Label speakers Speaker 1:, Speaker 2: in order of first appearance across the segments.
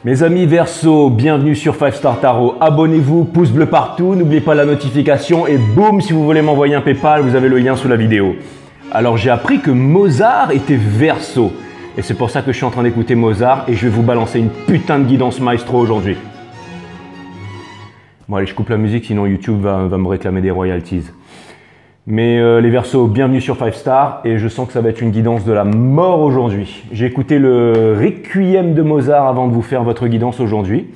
Speaker 1: Mes amis Verseau, bienvenue sur 5 Star Tarot. Abonnez-vous, pouce bleu partout, n'oubliez pas la notification et boum, si vous voulez m'envoyer un PayPal, vous avez le lien sous la vidéo. Alors j'ai appris que Mozart était Verseau et c'est pour ça que je suis en train d'écouter Mozart et je vais vous balancer une putain de guidance maestro aujourd'hui. Bon allez, je coupe la musique sinon YouTube va me réclamer des royalties. Mais les Verseaux, bienvenue sur 5 Star et je sens que ça va être une guidance de la mort aujourd'hui. J'ai écouté le Requiem de Mozart avant de vous faire votre guidance aujourd'hui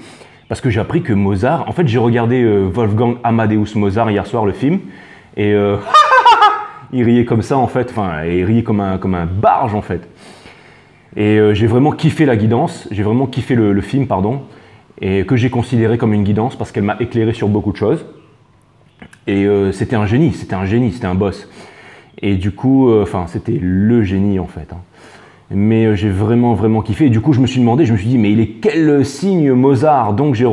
Speaker 1: parce que j'ai appris que Mozart, en fait j'ai regardé Wolfgang Amadeus Mozart hier soir le film et il riait comme ça en fait, enfin il riait comme un barge en fait. Et j'ai vraiment kiffé la guidance, j'ai vraiment kiffé le film pardon et que j'ai considéré comme une guidance parce qu'elle m'a éclairé sur beaucoup de choses. Et c'était un génie, c'était un boss. Et du coup, enfin, c'était le génie en fait. Hein. Mais j'ai vraiment kiffé. Et du coup, je me suis dit, mais il est quel signe Mozart? Donc j'ai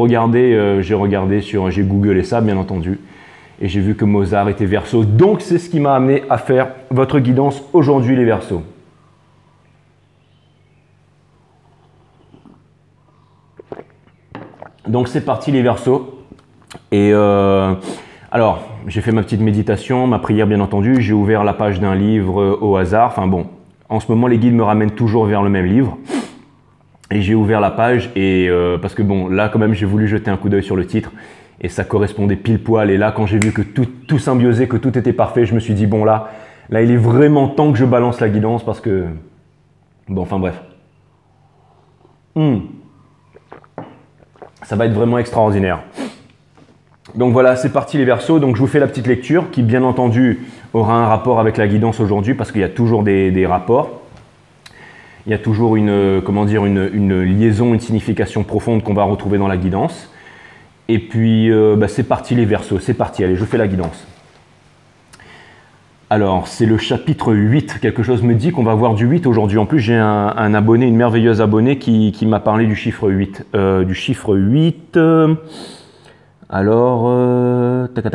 Speaker 1: googlé ça, bien entendu. Et j'ai vu que Mozart était Verseau. Donc c'est ce qui m'a amené à faire votre guidance aujourd'hui, les Verseaux. Donc c'est parti, les Verseaux. Et alors, j'ai fait ma petite méditation, ma prière bien entendu, j'ai ouvert la page d'un livre au hasard, enfin bon, en ce moment les guides me ramènent toujours vers le même livre, et j'ai ouvert la page, et parce que bon, là quand même j'ai voulu jeter un coup d'œil sur le titre, et ça correspondait pile poil, et là quand j'ai vu que tout symbiosait, que tout était parfait, je me suis dit bon là il est vraiment temps que je balance la guidance, parce que, bon enfin bref. Ça va être vraiment extraordinaire. Donc voilà, c'est parti les Verseaux. Donc je vous fais la petite lecture qui bien entendu aura un rapport avec la guidance aujourd'hui parce qu'il y a toujours des rapports. Il y a toujours une liaison, une signification profonde qu'on va retrouver dans la guidance. Et puis c'est parti les Verseaux, c'est parti, allez je vous fais la guidance. Alors c'est le chapitre 8, quelque chose me dit qu'on va voir du 8 aujourd'hui. En plus j'ai un abonné, une merveilleuse abonnée qui m'a parlé du chiffre 8. Alors, tac.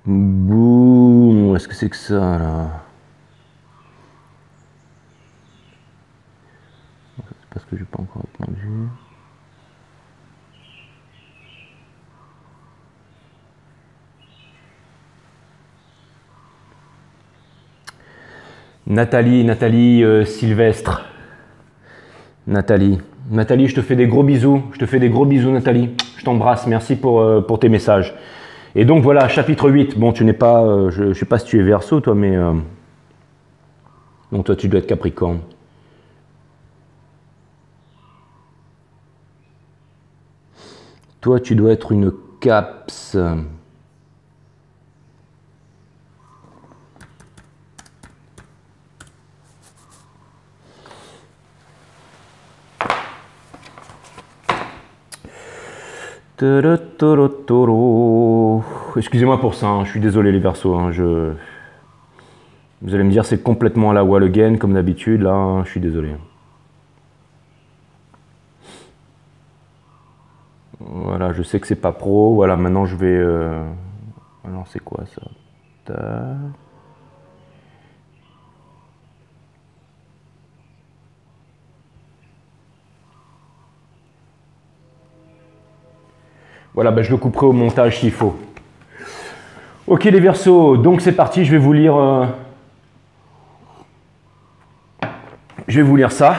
Speaker 1: Boum, est-ce que c'est que ça là? Parce que j'ai pas encore répondu. Nathalie Sylvestre. Nathalie, je te fais des gros bisous. Nathalie. Je t'embrasse. Merci pour tes messages. Et donc voilà, chapitre 8. Bon, tu n'es pas, je sais pas si tu es Verseau toi, mais donc toi tu dois être Capricorne. Toi, tu dois être une Caps. Excusez-moi pour ça, hein, je suis désolé les Verseaux. Hein, vous allez me dire c'est complètement à la wall again comme d'habitude. Là, hein, je suis désolé. Voilà, je sais que c'est pas pro. Voilà, maintenant je vais. Alors c'est quoi ça? Voilà, ben je le couperai au montage s'il faut. Ok les Verseaux, donc c'est parti. Je vais vous lire. Je vais vous lire ça.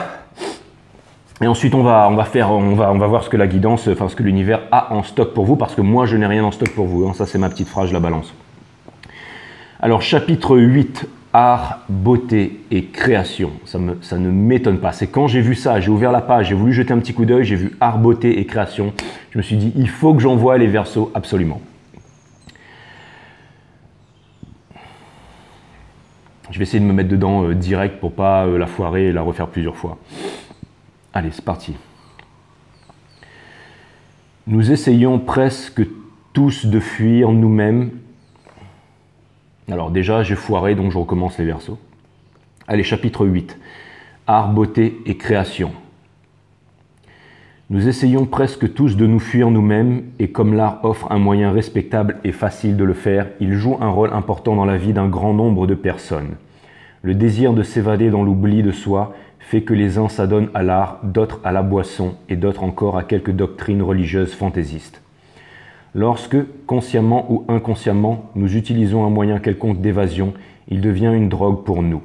Speaker 1: Et ensuite, on va voir ce que la guidance, enfin ce que l'univers a en stock pour vous, parce que moi, je n'ai rien en stock pour vous. Hein. Ça, c'est ma petite phrase, je la balance. Alors, chapitre 8, art, beauté et création. Ça ne m'étonne pas. C'est quand j'ai vu ça, j'ai ouvert la page, j'ai voulu jeter un petit coup d'œil, j'ai vu art, beauté et création. Je me suis dit, il faut que j'envoie les Verseaux absolument. Je vais essayer de me mettre dedans direct pour pas la foirer et la refaire plusieurs fois. Allez, c'est parti. Nous essayons presque tous de fuir nous-mêmes Alors déjà, j'ai foiré, donc je recommence les versos. Allez, chapitre 8. Art, beauté et création. Nous essayons presque tous de nous fuir nous-mêmes et comme l'art offre un moyen respectable et facile de le faire, il joue un rôle important dans la vie d'un grand nombre de personnes. Le désir de s'évader dans l'oubli de soi fait que les uns s'adonnent à l'art, d'autres à la boisson et d'autres encore à quelques doctrines religieuses fantaisistes. Lorsque, consciemment ou inconsciemment, nous utilisons un moyen quelconque d'évasion, il devient une drogue pour nous.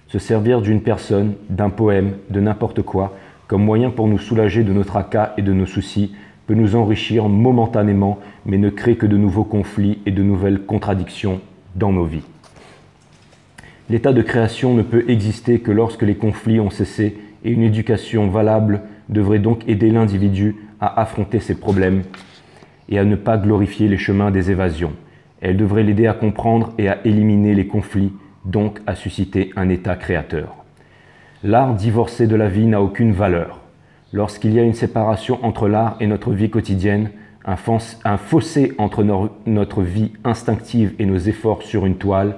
Speaker 1: Se servir d'une personne, d'un poème, de n'importe quoi, comme moyen pour nous soulager de nos tracas et de nos soucis, peut nous enrichir momentanément, mais ne crée que de nouveaux conflits et de nouvelles contradictions dans nos vies. L'état de création ne peut exister que lorsque les conflits ont cessé et une éducation valable devrait donc aider l'individu à affronter ses problèmes et à ne pas glorifier les chemins des évasions. Elle devrait l'aider à comprendre et à éliminer les conflits, donc à susciter un état créateur. L'art divorcé de la vie n'a aucune valeur. Lorsqu'il y a une séparation entre l'art et notre vie quotidienne, un fossé entre notre vie instinctive et nos efforts sur une toile,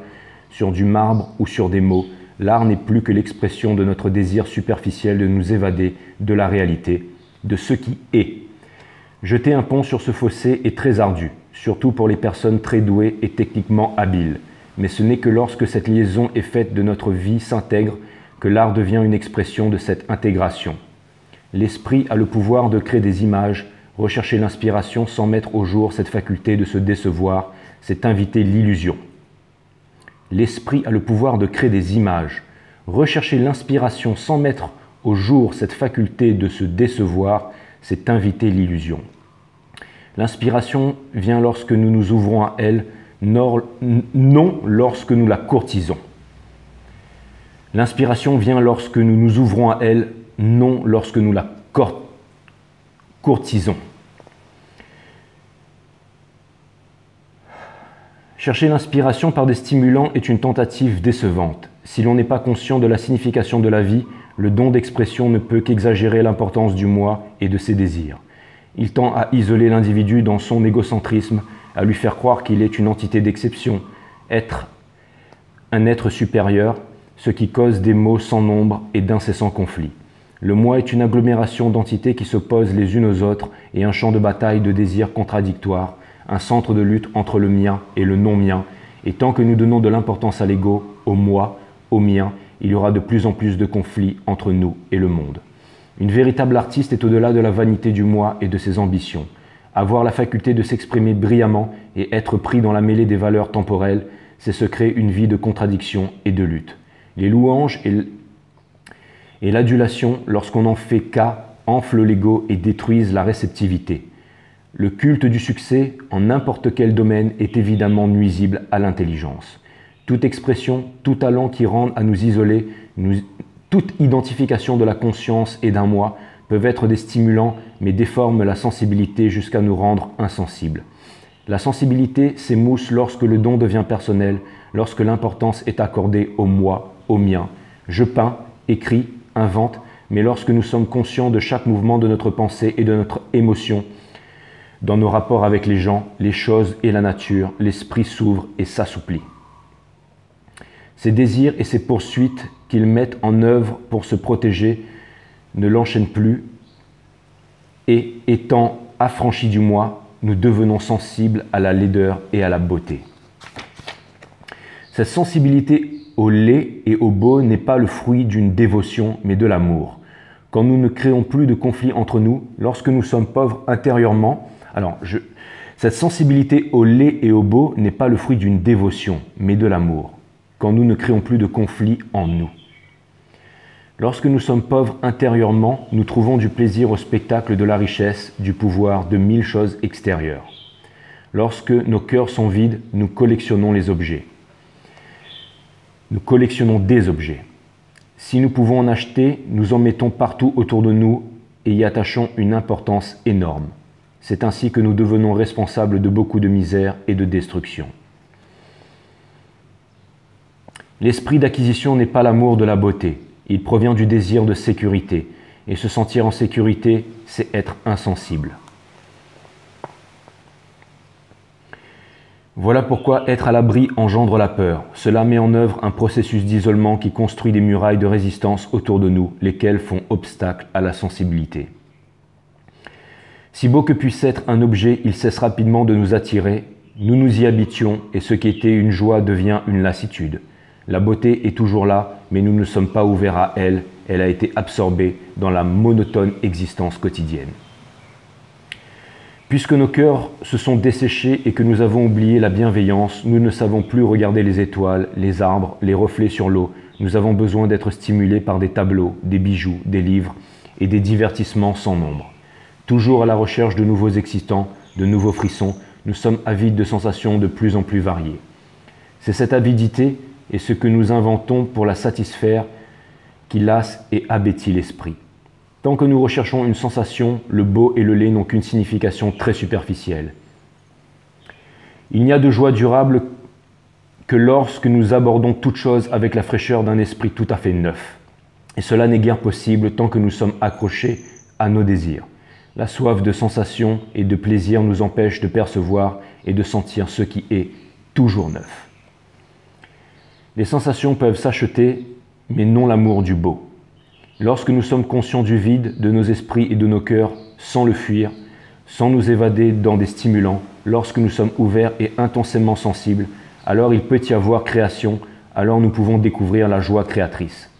Speaker 1: sur du marbre ou sur des mots, l'art n'est plus que l'expression de notre désir superficiel de nous évader de la réalité, de ce qui est. Jeter un pont sur ce fossé est très ardu, surtout pour les personnes très douées et techniquement habiles. Mais ce n'est que lorsque cette liaison est faite de notre vie s'intègre que l'art devient une expression de cette intégration. L'esprit a le pouvoir de créer des images, rechercher l'inspiration sans mettre au jour cette faculté de se décevoir, c'est inviter l'illusion. L'esprit a le pouvoir de créer des images, rechercher l'inspiration sans mettre au jour cette faculté de se décevoir, c'est inviter l'illusion. L'inspiration vient lorsque nous nous ouvrons à elle, non lorsque nous la courtisons. L'inspiration vient lorsque nous nous ouvrons à elle, non lorsque nous la courtisons. Chercher l'inspiration par des stimulants est une tentative décevante. Si l'on n'est pas conscient de la signification de la vie, le don d'expression ne peut qu'exagérer l'importance du moi et de ses désirs. Il tend à isoler l'individu dans son égocentrisme, à lui faire croire qu'il est une entité d'exception, un être supérieur, ce qui cause des maux sans nombre et d'incessants conflits. Le moi est une agglomération d'entités qui s'opposent les unes aux autres et un champ de bataille de désirs contradictoires, un centre de lutte entre le mien et le non-mien. Et tant que nous donnons de l'importance à l'ego, au moi, au mien, il y aura de plus en plus de conflits entre nous et le monde. Une véritable artiste est au-delà de la vanité du moi et de ses ambitions. Avoir la faculté de s'exprimer brillamment et être pris dans la mêlée des valeurs temporelles, c'est se créer une vie de contradiction et de lutte. Les louanges et l'adulation, lorsqu'on n'en fait qu'à, enflent l'ego et détruisent la réceptivité. Le culte du succès, en n'importe quel domaine, est évidemment nuisible à l'intelligence. Toute expression, tout talent qui rend à nous isoler, toute identification de la conscience et d'un moi peuvent être des stimulants, mais déforment la sensibilité jusqu'à nous rendre insensibles. La sensibilité s'émousse lorsque le don devient personnel, lorsque l'importance est accordée au moi, au mien. Je peins, écris, invente, mais lorsque nous sommes conscients de chaque mouvement de notre pensée et de notre émotion, dans nos rapports avec les gens, les choses et la nature, l'esprit s'ouvre et s'assouplit. Ces désirs et ces poursuites qu'ils mettent en œuvre pour se protéger ne l'enchaînent plus et, étant affranchis du moi, nous devenons sensibles à la laideur et à la beauté. Cette sensibilité au laid et au beau n'est pas le fruit d'une dévotion, mais de l'amour. Quand nous ne créons plus de conflits entre nous, lorsque nous sommes pauvres intérieurement, cette sensibilité au laid et au beau n'est pas le fruit d'une dévotion, mais de l'amour. Quand nous ne créons plus de conflits en nous. Lorsque nous sommes pauvres intérieurement, nous trouvons du plaisir au spectacle de la richesse, du pouvoir, de 1000 choses extérieures. Lorsque nos cœurs sont vides, nous collectionnons les objets. Nous collectionnons des objets. Si nous pouvons en acheter, nous en mettons partout autour de nous et y attachons une importance énorme. C'est ainsi que nous devenons responsables de beaucoup de misère et de destruction. L'esprit d'acquisition n'est pas l'amour de la beauté. Il provient du désir de sécurité. Et se sentir en sécurité, c'est être insensible. Voilà pourquoi être à l'abri engendre la peur. Cela met en œuvre un processus d'isolement qui construit des murailles de résistance autour de nous, lesquelles font obstacle à la sensibilité. Si beau que puisse être un objet, il cesse rapidement de nous attirer. Nous nous y habitions et ce qui était une joie devient une lassitude. La beauté est toujours là, mais nous ne sommes pas ouverts à elle. Elle a été absorbée dans la monotone existence quotidienne. Puisque nos cœurs se sont desséchés et que nous avons oublié la bienveillance, nous ne savons plus regarder les étoiles, les arbres, les reflets sur l'eau. Nous avons besoin d'être stimulés par des tableaux, des bijoux, des livres et des divertissements sans nombre. Toujours à la recherche de nouveaux excitants, de nouveaux frissons, nous sommes avides de sensations de plus en plus variées. C'est cette avidité et ce que nous inventons pour la satisfaire qui lasse et abattit l'esprit. Tant que nous recherchons une sensation, le beau et le laid n'ont qu'une signification très superficielle. Il n'y a de joie durable que lorsque nous abordons toute chose avec la fraîcheur d'un esprit tout à fait neuf. Et cela n'est guère possible tant que nous sommes accrochés à nos désirs. La soif de sensation et de plaisir nous empêche de percevoir et de sentir ce qui est toujours neuf. Les sensations peuvent s'acheter, mais non l'amour du beau. Lorsque nous sommes conscients du vide de nos esprits et de nos cœurs, sans le fuir, sans nous évader dans des stimulants, lorsque nous sommes ouverts et intensément sensibles, alors il peut y avoir création, alors nous pouvons découvrir la joie créatrice.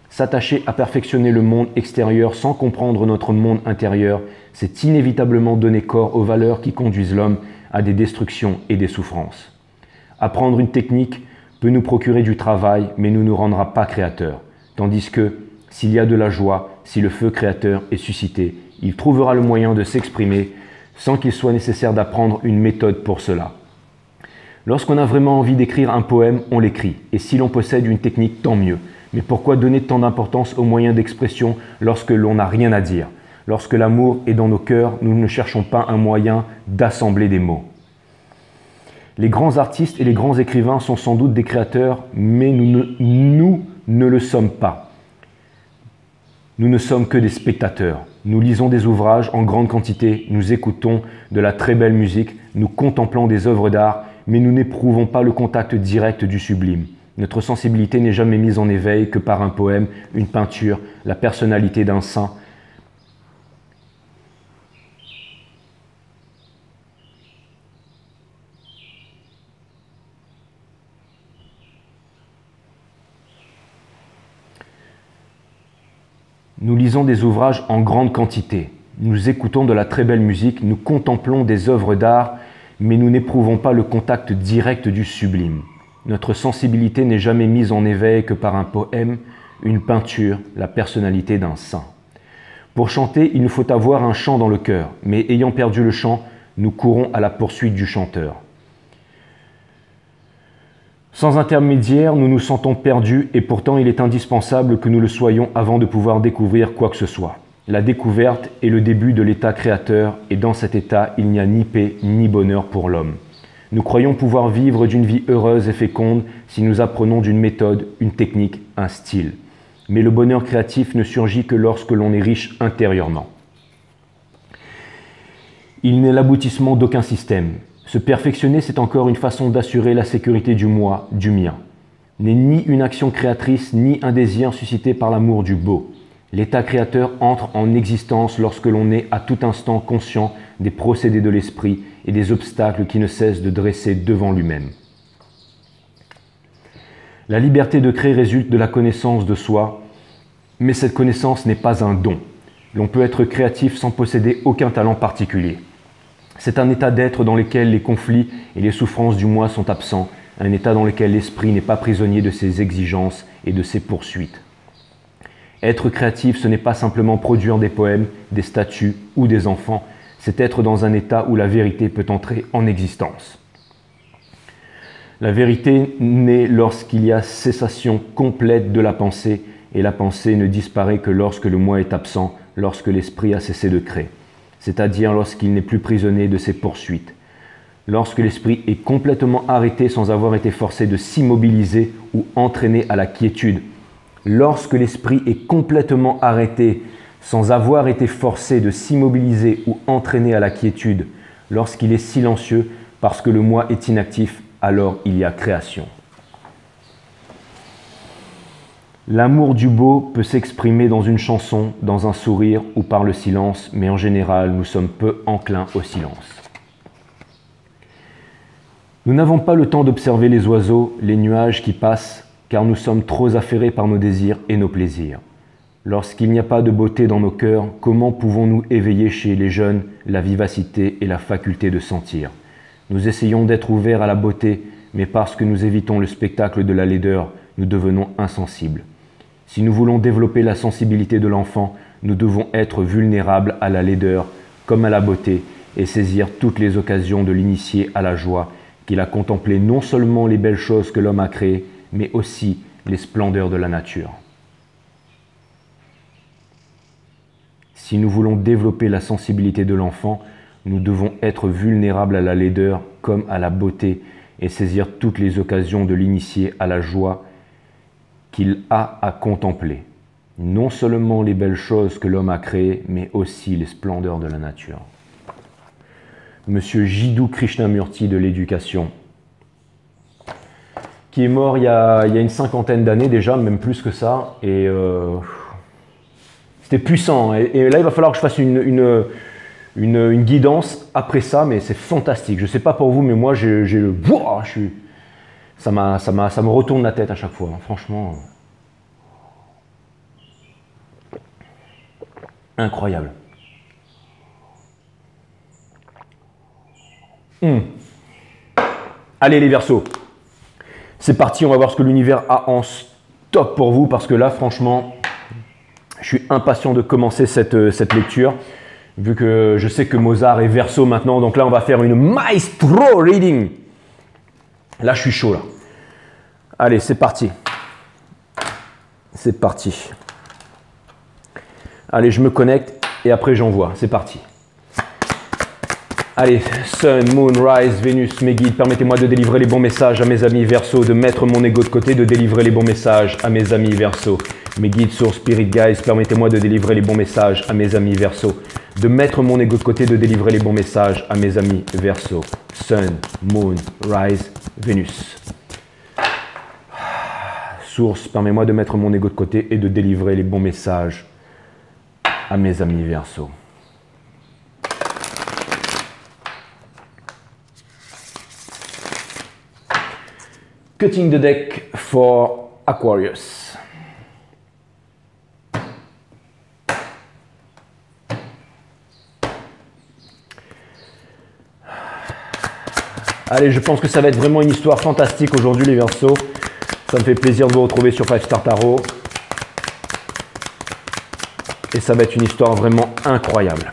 Speaker 1: S'attacher à perfectionner le monde extérieur sans comprendre notre monde intérieur, c'est inévitablement donner corps aux valeurs qui conduisent l'homme à des destructions et des souffrances. Apprendre une technique peut nous procurer du travail, mais ne nous rendra pas créateurs, tandis que s'il y a de la joie, si le feu créateur est suscité, il trouvera le moyen de s'exprimer sans qu'il soit nécessaire d'apprendre une méthode pour cela. Lorsqu'on a vraiment envie d'écrire un poème, on l'écrit, et si l'on possède une technique, tant mieux. Mais pourquoi donner tant d'importance aux moyens d'expression lorsque l'on n'a rien à dire? Lorsque l'amour est dans nos cœurs, nous ne cherchons pas un moyen d'assembler des mots. Les grands artistes et les grands écrivains sont sans doute des créateurs, mais nous ne le sommes pas. Nous ne sommes que des spectateurs. Nous lisons des ouvrages en grande quantité, nous écoutons de la très belle musique, nous contemplons des œuvres d'art, mais nous n'éprouvons pas le contact direct du sublime. Notre sensibilité n'est jamais mise en éveil que par un poème, une peinture, la personnalité d'un saint. Nous lisons des ouvrages en grande quantité, nous écoutons de la très belle musique, nous contemplons des œuvres d'art, mais nous n'éprouvons pas le contact direct du sublime. Notre sensibilité n'est jamais mise en éveil que par un poème, une peinture, la personnalité d'un saint. Pour chanter, il nous faut avoir un chant dans le cœur, mais ayant perdu le chant, nous courons à la poursuite du chanteur. Sans intermédiaire, nous nous sentons perdus et pourtant il est indispensable que nous le soyons avant de pouvoir découvrir quoi que ce soit. La découverte est le début de l'état créateur et dans cet état, il n'y a ni paix ni bonheur pour l'homme. Nous croyons pouvoir vivre d'une vie heureuse et féconde si nous apprenons d'une méthode, une technique, un style. Mais le bonheur créatif ne surgit que lorsque l'on est riche intérieurement. Il n'est l'aboutissement d'aucun système. Se perfectionner, c'est encore une façon d'assurer la sécurité du moi, du mien. N'est ni une action créatrice, ni un désir suscité par l'amour du beau. L'état créateur entre en existence lorsque l'on est à tout instant conscient des procédés de l'esprit et des obstacles qui ne cessent de dresser devant lui-même. La liberté de créer résulte de la connaissance de soi, mais cette connaissance n'est pas un don. L'on peut être créatif sans posséder aucun talent particulier. C'est un état d'être dans lequel les conflits et les souffrances du moi sont absents, un état dans lequel l'esprit n'est pas prisonnier de ses exigences et de ses poursuites. Être créatif, ce n'est pas simplement produire des poèmes, des statues ou des enfants, c'est être dans un état où la vérité peut entrer en existence. La vérité naît lorsqu'il y a cessation complète de la pensée, et la pensée ne disparaît que lorsque le moi est absent, lorsque l'esprit a cessé de créer. C'est-à-dire lorsqu'il n'est plus prisonnier de ses poursuites. Lorsque l'esprit est complètement arrêté sans avoir été forcé de s'immobiliser ou entraîné à la quiétude. Lorsque l'esprit est complètement arrêté sans avoir été forcé de s'immobiliser ou entraîné à la quiétude. Lorsqu'il est silencieux Parce que le moi est inactif, alors il y a création. L'amour du beau peut s'exprimer dans une chanson, dans un sourire ou par le silence, mais en général, nous sommes peu enclins au silence. Nous n'avons pas le temps d'observer les oiseaux, les nuages qui passent, car nous sommes trop affairés par nos désirs et nos plaisirs. Lorsqu'il n'y a pas de beauté dans nos cœurs, comment pouvons-nous éveiller chez les jeunes la vivacité et la faculté de sentir? Nous essayons d'être ouverts à la beauté, mais parce que nous évitons le spectacle de la laideur, nous devenons insensibles. Si nous voulons développer la sensibilité de l'enfant, nous devons être vulnérables à la laideur comme à la beauté et saisir toutes les occasions de l'initier à la joie, qu'il a contemplé non seulement les belles choses que l'homme a créées, mais aussi les splendeurs de la nature. Si nous voulons développer la sensibilité de l'enfant, nous devons être vulnérables à la laideur comme à la beauté et saisir toutes les occasions de l'initier à la joie qu'il a à contempler. Non seulement les belles choses que l'homme a créées, mais aussi les splendeurs de la nature. Monsieur Jiddu Krishnamurti de l'éducation, qui est mort il y a une 50aine d'années déjà, même plus que ça, et c'était puissant. Et là, il va falloir que je fasse une guidance après ça, mais c'est fantastique. Je ne sais pas pour vous, mais moi, ça me retourne la tête à chaque fois, hein. Franchement. Incroyable. Allez les Verseaux, c'est parti, on va voir ce que l'univers a en stock pour vous, parce que là, franchement, je suis impatient de commencer cette lecture, vu que je sais que Mozart est Verseau maintenant. Donc là, on va faire une maestro reading. Là, je suis chaud, là. Allez, c'est parti. C'est parti. Allez, je me connecte et après, j'envoie. C'est parti. Allez, Sun, Moon, Rise, Vénus, mes guides, permettez-moi de délivrer les bons messages à mes amis Verseau, de mettre mon ego de côté, de délivrer les bons messages à mes amis Verseau. Mes guides, source, spirit guides, permettez-moi de délivrer les bons messages à mes amis Verseau, de mettre mon ego de côté, de délivrer les bons messages à mes amis Verseau. Sun, Moon, Rise, Vénus. Source, permets-moi de mettre mon ego de côté et de délivrer les bons messages à mes amis Verseau. Cutting the deck for Aquarius. Allez, je pense que ça va être vraiment une histoire fantastique aujourd'hui les Verseaux. Ça me fait plaisir de vous retrouver sur 5 Star Tarot. Et ça va être une histoire vraiment incroyable.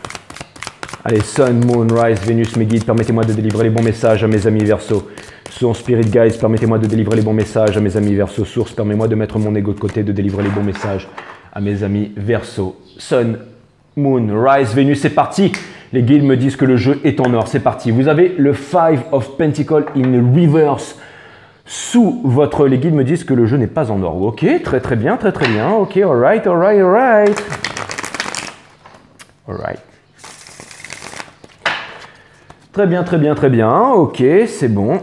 Speaker 1: Allez, Sun, Moon, Rise, Vénus, mes guides, permettez-moi de délivrer les bons messages à mes amis Verseau. Source, Spirit Guides, permettez-moi de délivrer les bons messages à mes amis Verseau. Source, permettez-moi de mettre mon ego de côté, de délivrer les bons messages à mes amis Verseau. Sun, Moon, Rise, Vénus, c'est parti. Les guides me disent que le jeu est en or, c'est parti. Vous avez le Five of Pentacles in reverse sous votre... Les guides me disent que le jeu n'est pas en or. Ok, très bien, très bien. Ok, alright. Alright. Très bien. Ok, c'est bon.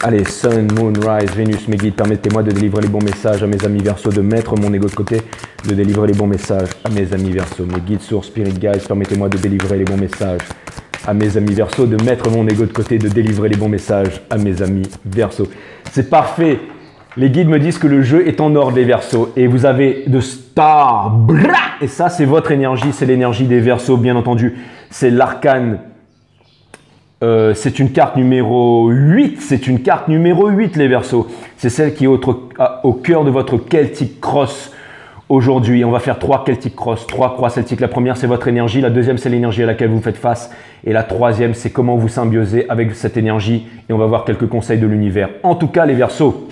Speaker 1: Allez, Sun, Moon, Rise, Vénus, mes guides, permettez-moi de délivrer les bons messages à mes amis Verseau, de mettre mon ego de côté, de délivrer les bons messages à mes amis Verseau. Mes guides, source, spirit guides, permettez-moi de délivrer les bons messages à mes amis Verseau, de mettre mon ego de côté, de délivrer les bons messages à mes amis Verseau. C'est parfait. Les guides me disent que le jeu est en or des Verseaux et vous avez de Star. Et ça, c'est votre énergie, c'est l'énergie des Verseaux, bien entendu. C'est l'arcane. C'est une carte numéro 8. C'est une carte numéro 8, les Verseaux. C'est celle qui est au cœur de votre Celtic Cross aujourd'hui. On va faire 3 Celtic Cross, 3 croix celtiques. La première, c'est votre énergie. La deuxième, c'est l'énergie à laquelle vous faites face. Et la troisième, c'est comment vous symbiosez avec cette énergie. Et on va voir quelques conseils de l'univers. En tout cas, les Verseaux.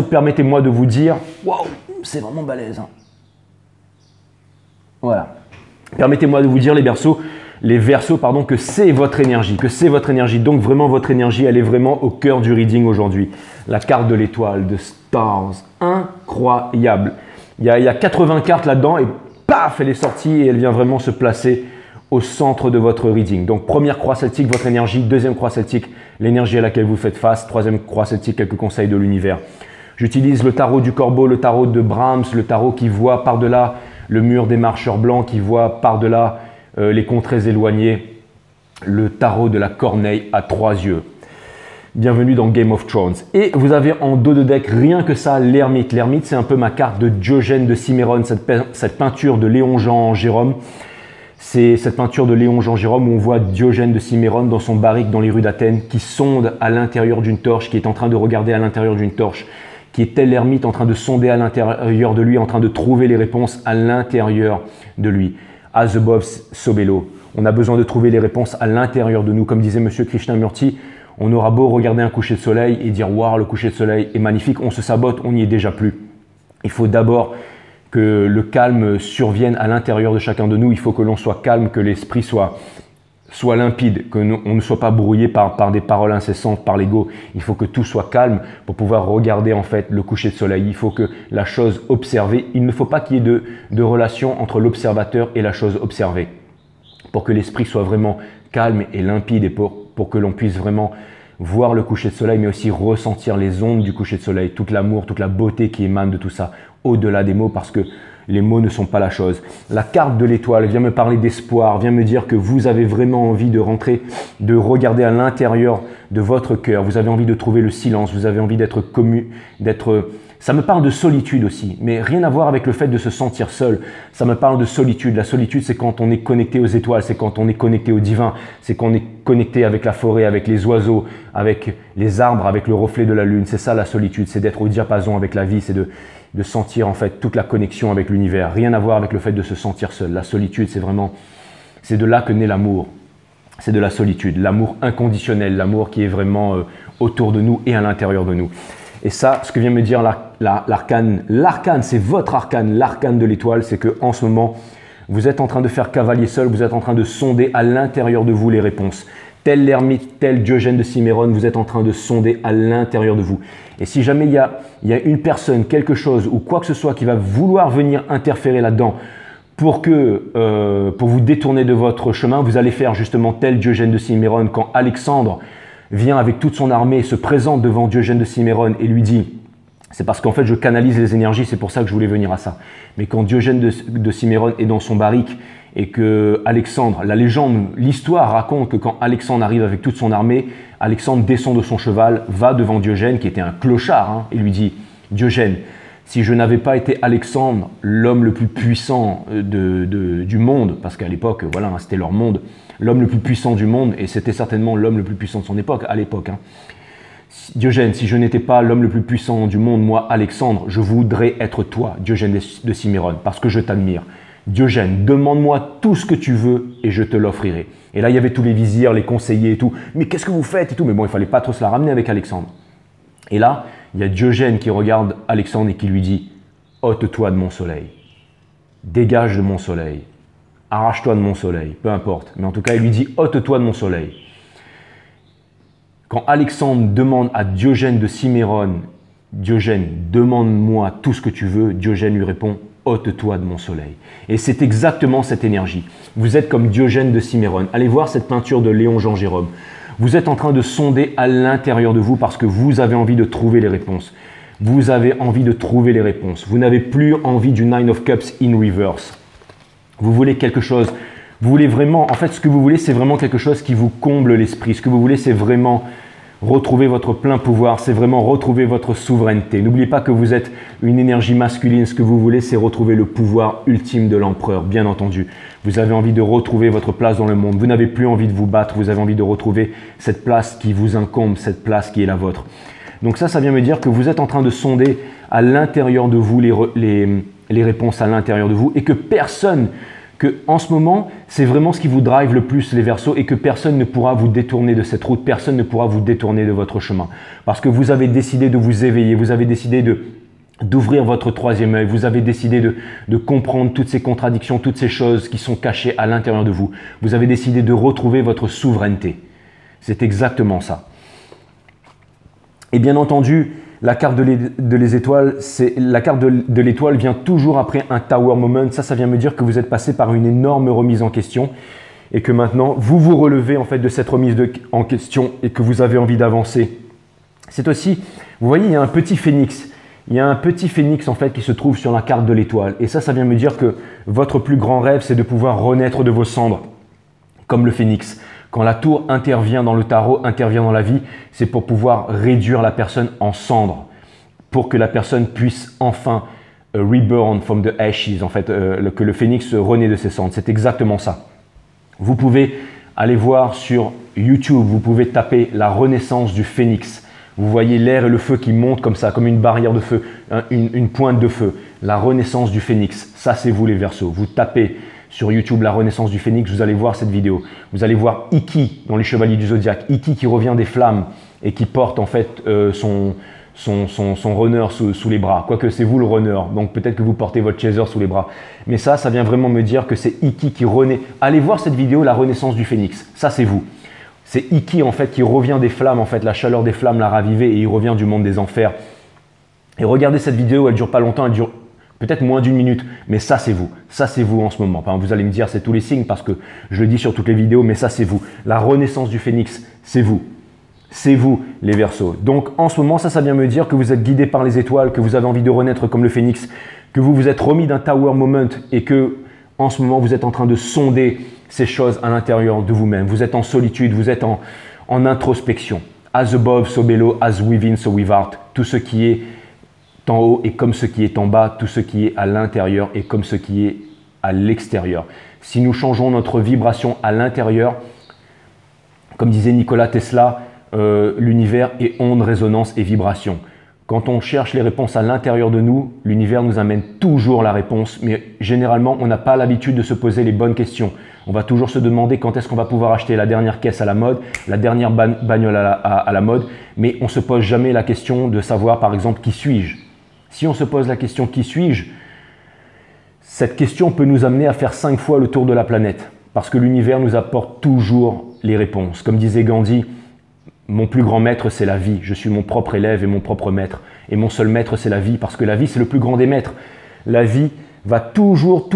Speaker 1: Permettez-moi de vous dire, waouh, c'est vraiment balèze. Hein. Voilà. Permettez-moi de vous dire, les Verseaux, pardon, que c'est votre énergie, Donc vraiment, votre énergie, elle est vraiment au cœur du reading aujourd'hui. La carte de l'étoile, de Stars, incroyable. Il y a 80 cartes là-dedans et paf, elle est sortie et elle vient vraiment se placer au centre de votre reading. Donc première croix celtique, votre énergie. Deuxième croix celtique, l'énergie à laquelle vous faites face. Troisième croix celtique, quelques conseils de l'univers. J'utilise le tarot du corbeau, le tarot de Brahms, le tarot qui voit par-delà le mur des marcheurs blancs, qui voit par-delà les contrées éloignées, le tarot de la corneille à 3 yeux. Bienvenue dans Game of Thrones. Et vous avez en dos de deck rien que ça, l'ermite. L'ermite, c'est un peu ma carte de Diogène de Cimmérone, cette peinture de Léon-Jean Gérôme. C'est cette peinture de Léon-Jean Gérôme où on voit Diogène de Cimmérone dans son barrique dans les rues d'Athènes qui sonde à l'intérieur d'une torche, qui est en train de regarder à l'intérieur d'une torche, qui est tel l'ermite en train de sonder à l'intérieur de lui, en train de trouver les réponses à l'intérieur de lui. As above, so below. On a besoin de trouver les réponses à l'intérieur de nous. Comme disait M. Krishnamurti, on aura beau regarder un coucher de soleil et dire « Waouh, le coucher de soleil est magnifique », on se sabote, on n'y est déjà plus. Il faut d'abord que le calme survienne à l'intérieur de chacun de nous. Il faut que l'on soit calme, que l'esprit soit limpide, qu'on ne soit pas brouillé par des paroles incessantes, par l'ego. Il faut que tout soit calme pour pouvoir regarder en fait le coucher de soleil. Il faut que la chose observée, il ne faut pas qu'il y ait de relation entre l'observateur et la chose observée. Pour que l'esprit soit vraiment calme et limpide et pour que l'on puisse vraiment voir le coucher de soleil, mais aussi ressentir les ondes du coucher de soleil, tout l'amour, toute la beauté qui émane de tout ça, au-delà des mots, parce que les mots ne sont pas la chose. La carte de l'étoile vient me parler d'espoir, vient me dire que vous avez vraiment envie de rentrer, de regarder à l'intérieur de votre cœur. Vous avez envie de trouver le silence, vous avez envie d'être commu, Ça me parle de solitude aussi, mais rien à voir avec le fait de se sentir seul. Ça me parle de solitude. La solitude, c'est quand on est connecté aux étoiles, c'est quand on est connecté au divin, c'est quand on est connecté avec la forêt, avec les oiseaux, avec les arbres, avec le reflet de la lune. C'est ça la solitude, c'est d'être au diapason avec la vie, c'est de sentir en fait toute la connexion avec l'univers. Rien à voir avec le fait de se sentir seul. La solitude, c'est de là que naît l'amour. C'est de la solitude, l'amour inconditionnel, l'amour qui est vraiment autour de nous et à l'intérieur de nous. Et ça, ce que vient me dire l'arcane, c'est votre arcane, l'arcane de l'étoile, c'est que en ce moment, vous êtes en train de faire cavalier seul, vous êtes en train de sonder à l'intérieur de vous les réponses. Tel l'ermite, tel Diogène de Cimmérone, vous êtes en train de sonder à l'intérieur de vous. Et si jamais il y a une personne, quelque chose ou quoi que ce soit qui va vouloir venir interférer là-dedans pour vous détourner de votre chemin, vous allez faire justement tel Diogène de Cimmérone quand Alexandre vient avec toute son armée, se présente devant Diogène de Cimmérone et lui dit « C'est parce qu'en fait je canalise les énergies, c'est pour ça que je voulais venir à ça. » Mais quand Diogène de Cimmérone est dans son barrique et que Alexandre, la légende, l'histoire raconte que quand Alexandre arrive avec toute son armée, Alexandre descend de son cheval, va devant Diogène qui était un clochard et lui dit « Diogène, si je n'avais pas été Alexandre, l'homme le plus puissant du monde, parce qu'à l'époque, voilà, c'était leur monde, l'homme le plus puissant du monde, et c'était certainement l'homme le plus puissant de son époque, à l'époque. Diogène, si je n'étais pas l'homme le plus puissant du monde, moi, Alexandre, je voudrais être toi, Diogène de Cimmérone, parce que je t'admire. Diogène, demande-moi tout ce que tu veux et je te l'offrirai. Et là, il y avait tous les vizirs, les conseillers et tout. Mais qu'est-ce que vous faites et tout? Mais bon, il fallait pas trop se la ramener avec Alexandre. Et là, il y a Diogène qui regarde Alexandre et qui lui dit « Ôte-toi de mon soleil, dégage de mon soleil, arrache-toi de mon soleil, peu importe. » Mais en tout cas, il lui dit « Ôte-toi de mon soleil. » Quand Alexandre demande à Diogène de Cimmérone « Diogène, demande-moi tout ce que tu veux », Diogène lui répond « Ôte-toi de mon soleil. » Et c'est exactement cette énergie. Vous êtes comme Diogène de Cimmérone. Allez voir cette peinture de Léon-Jean Gérôme. Vous êtes en train de sonder à l'intérieur de vous parce que vous avez envie de trouver les réponses. Vous avez envie de trouver les réponses. Vous n'avez plus envie du Nine of Cups in reverse. Vous voulez quelque chose. Vous voulez vraiment, en fait, ce que vous voulez, c'est vraiment quelque chose qui vous comble l'esprit. Ce que vous voulez, c'est vraiment retrouver votre plein pouvoir. C'est vraiment retrouver votre souveraineté. N'oubliez pas que vous êtes une énergie masculine. Ce que vous voulez, c'est retrouver le pouvoir ultime de l'empereur, bien entendu. Vous avez envie de retrouver votre place dans le monde. Vous n'avez plus envie de vous battre. Vous avez envie de retrouver cette place qui vous incombe, cette place qui est la vôtre. Donc ça vient me dire que vous êtes en train de sonder à l'intérieur de vous les réponses à l'intérieur de vous et que en ce moment, c'est vraiment ce qui vous drive le plus les Verseaux et que personne ne pourra vous détourner de cette route, personne ne pourra vous détourner de votre chemin. Parce que vous avez décidé de vous éveiller, vous avez décidé d'ouvrir votre troisième œil, vous avez décidé de comprendre toutes ces contradictions, toutes ces choses qui sont cachées à l'intérieur de vous. Vous avez décidé de retrouver votre souveraineté. C'est exactement ça. Et bien entendu, La carte la carte de l'étoile vient toujours après un tower moment. Ça vient me dire que vous êtes passé par une énorme remise en question et que maintenant, vous vous relevez en fait de cette remise en question et que vous avez envie d'avancer. C'est aussi, vous voyez, il y a un petit phénix. Il y a un petit phénix en fait qui se trouve sur la carte de l'étoile. Et ça vient me dire que votre plus grand rêve, c'est de pouvoir renaître de vos cendres, comme le phénix. Quand la tour intervient dans le tarot, intervient dans la vie, c'est pour pouvoir réduire la personne en cendres, pour que la personne puisse enfin reborn from the ashes, en fait, que le phénix renaît de ses cendres. C'est exactement ça. Vous pouvez aller voir sur YouTube, vous pouvez taper la renaissance du phénix. Vous voyez l'air et le feu qui montent comme ça, comme une barrière de feu, une pointe de feu. La renaissance du phénix, ça c'est vous les Verseaux. Vous tapez sur YouTube la renaissance du phénix, vous allez voir cette vidéo. Vous allez voir Iki dans les Chevaliers du Zodiaque. Iki qui revient des flammes et qui porte en fait son runner sous les bras. Quoique c'est vous le runner, donc peut-être que vous portez votre chaser sous les bras. Mais ça vient vraiment me dire que c'est Iki qui renaît. Allez voir cette vidéo, la renaissance du phénix. Ça c'est vous. C'est Iki en fait qui revient des flammes, en fait la chaleur des flammes l'a ravivé et il revient du monde des enfers. Et regardez cette vidéo, elle dure pas longtemps, elle dure peut-être moins d'1 minute, mais ça c'est vous. Ça c'est vous en ce moment. Enfin, vous allez me dire c'est tous les signes parce que je le dis sur toutes les vidéos, mais ça c'est vous. La renaissance du phénix, c'est vous. C'est vous les Verseaux. Donc en ce moment, ça vient me dire que vous êtes guidé par les étoiles, que vous avez envie de renaître comme le phénix, que vous vous êtes remis d'un tower moment et que en ce moment vous êtes en train de sonder ces choses à l'intérieur de vous-même. Vous êtes en solitude, vous êtes en introspection. As above, so below, as within, so without. Tout ce qui est en haut est comme ce qui est en bas, tout ce qui est à l'intérieur est comme ce qui est à l'extérieur. Si nous changeons notre vibration à l'intérieur, comme disait Nikola Tesla, l'univers est onde, résonance et vibration. Quand on cherche les réponses à l'intérieur de nous, l'univers nous amène toujours la réponse, mais généralement, on n'a pas l'habitude de se poser les bonnes questions. On va toujours se demander quand est-ce qu'on va pouvoir acheter la dernière caisse à la mode, la dernière bagnole à la mode, mais on ne se pose jamais la question de savoir, par exemple, qui suis-je? Si on se pose la question « qui suis-je ?», cette question peut nous amener à faire 5 fois le tour de la planète, parce que l'univers nous apporte toujours les réponses. Comme disait Gandhi, mon plus grand maître, c'est la vie. Je suis mon propre élève et mon propre maître. Et mon seul maître, c'est la vie, parce que la vie, c'est le plus grand des maîtres. La vie va toujours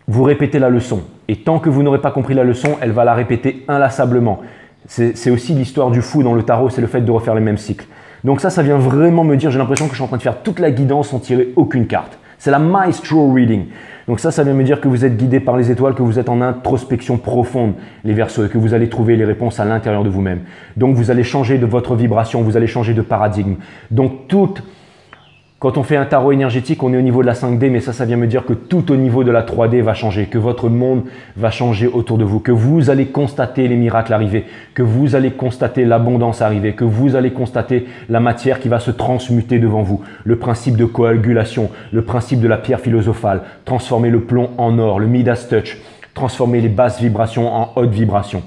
Speaker 1: vous répéter la leçon. Et tant que vous n'aurez pas compris la leçon, elle va la répéter inlassablement. C'est aussi l'histoire du fou dans le tarot, c'est le fait de refaire les mêmes cycles. Donc ça vient vraiment me dire, j'ai l'impression que je suis en train de faire toute la guidance sans tirer aucune carte. C'est la Maestro Reading. Donc ça vient me dire que vous êtes guidé par les étoiles, que vous êtes en introspection profonde, les Verseaux, et que vous allez trouver les réponses à l'intérieur de vous-même. Donc vous allez changer de votre vibration, vous allez changer de paradigme. Donc quand on fait un tarot énergétique, on est au niveau de la 5D, mais ça vient me dire que tout au niveau de la 3D va changer, que votre monde va changer autour de vous, que vous allez constater les miracles arriver, que vous allez constater l'abondance arriver, que vous allez constater la matière qui va se transmuter devant vous, le principe de coagulation, le principe de la pierre philosophale, transformer le plomb en or, le Midas Touch, transformer les basses vibrations en hautes vibrations.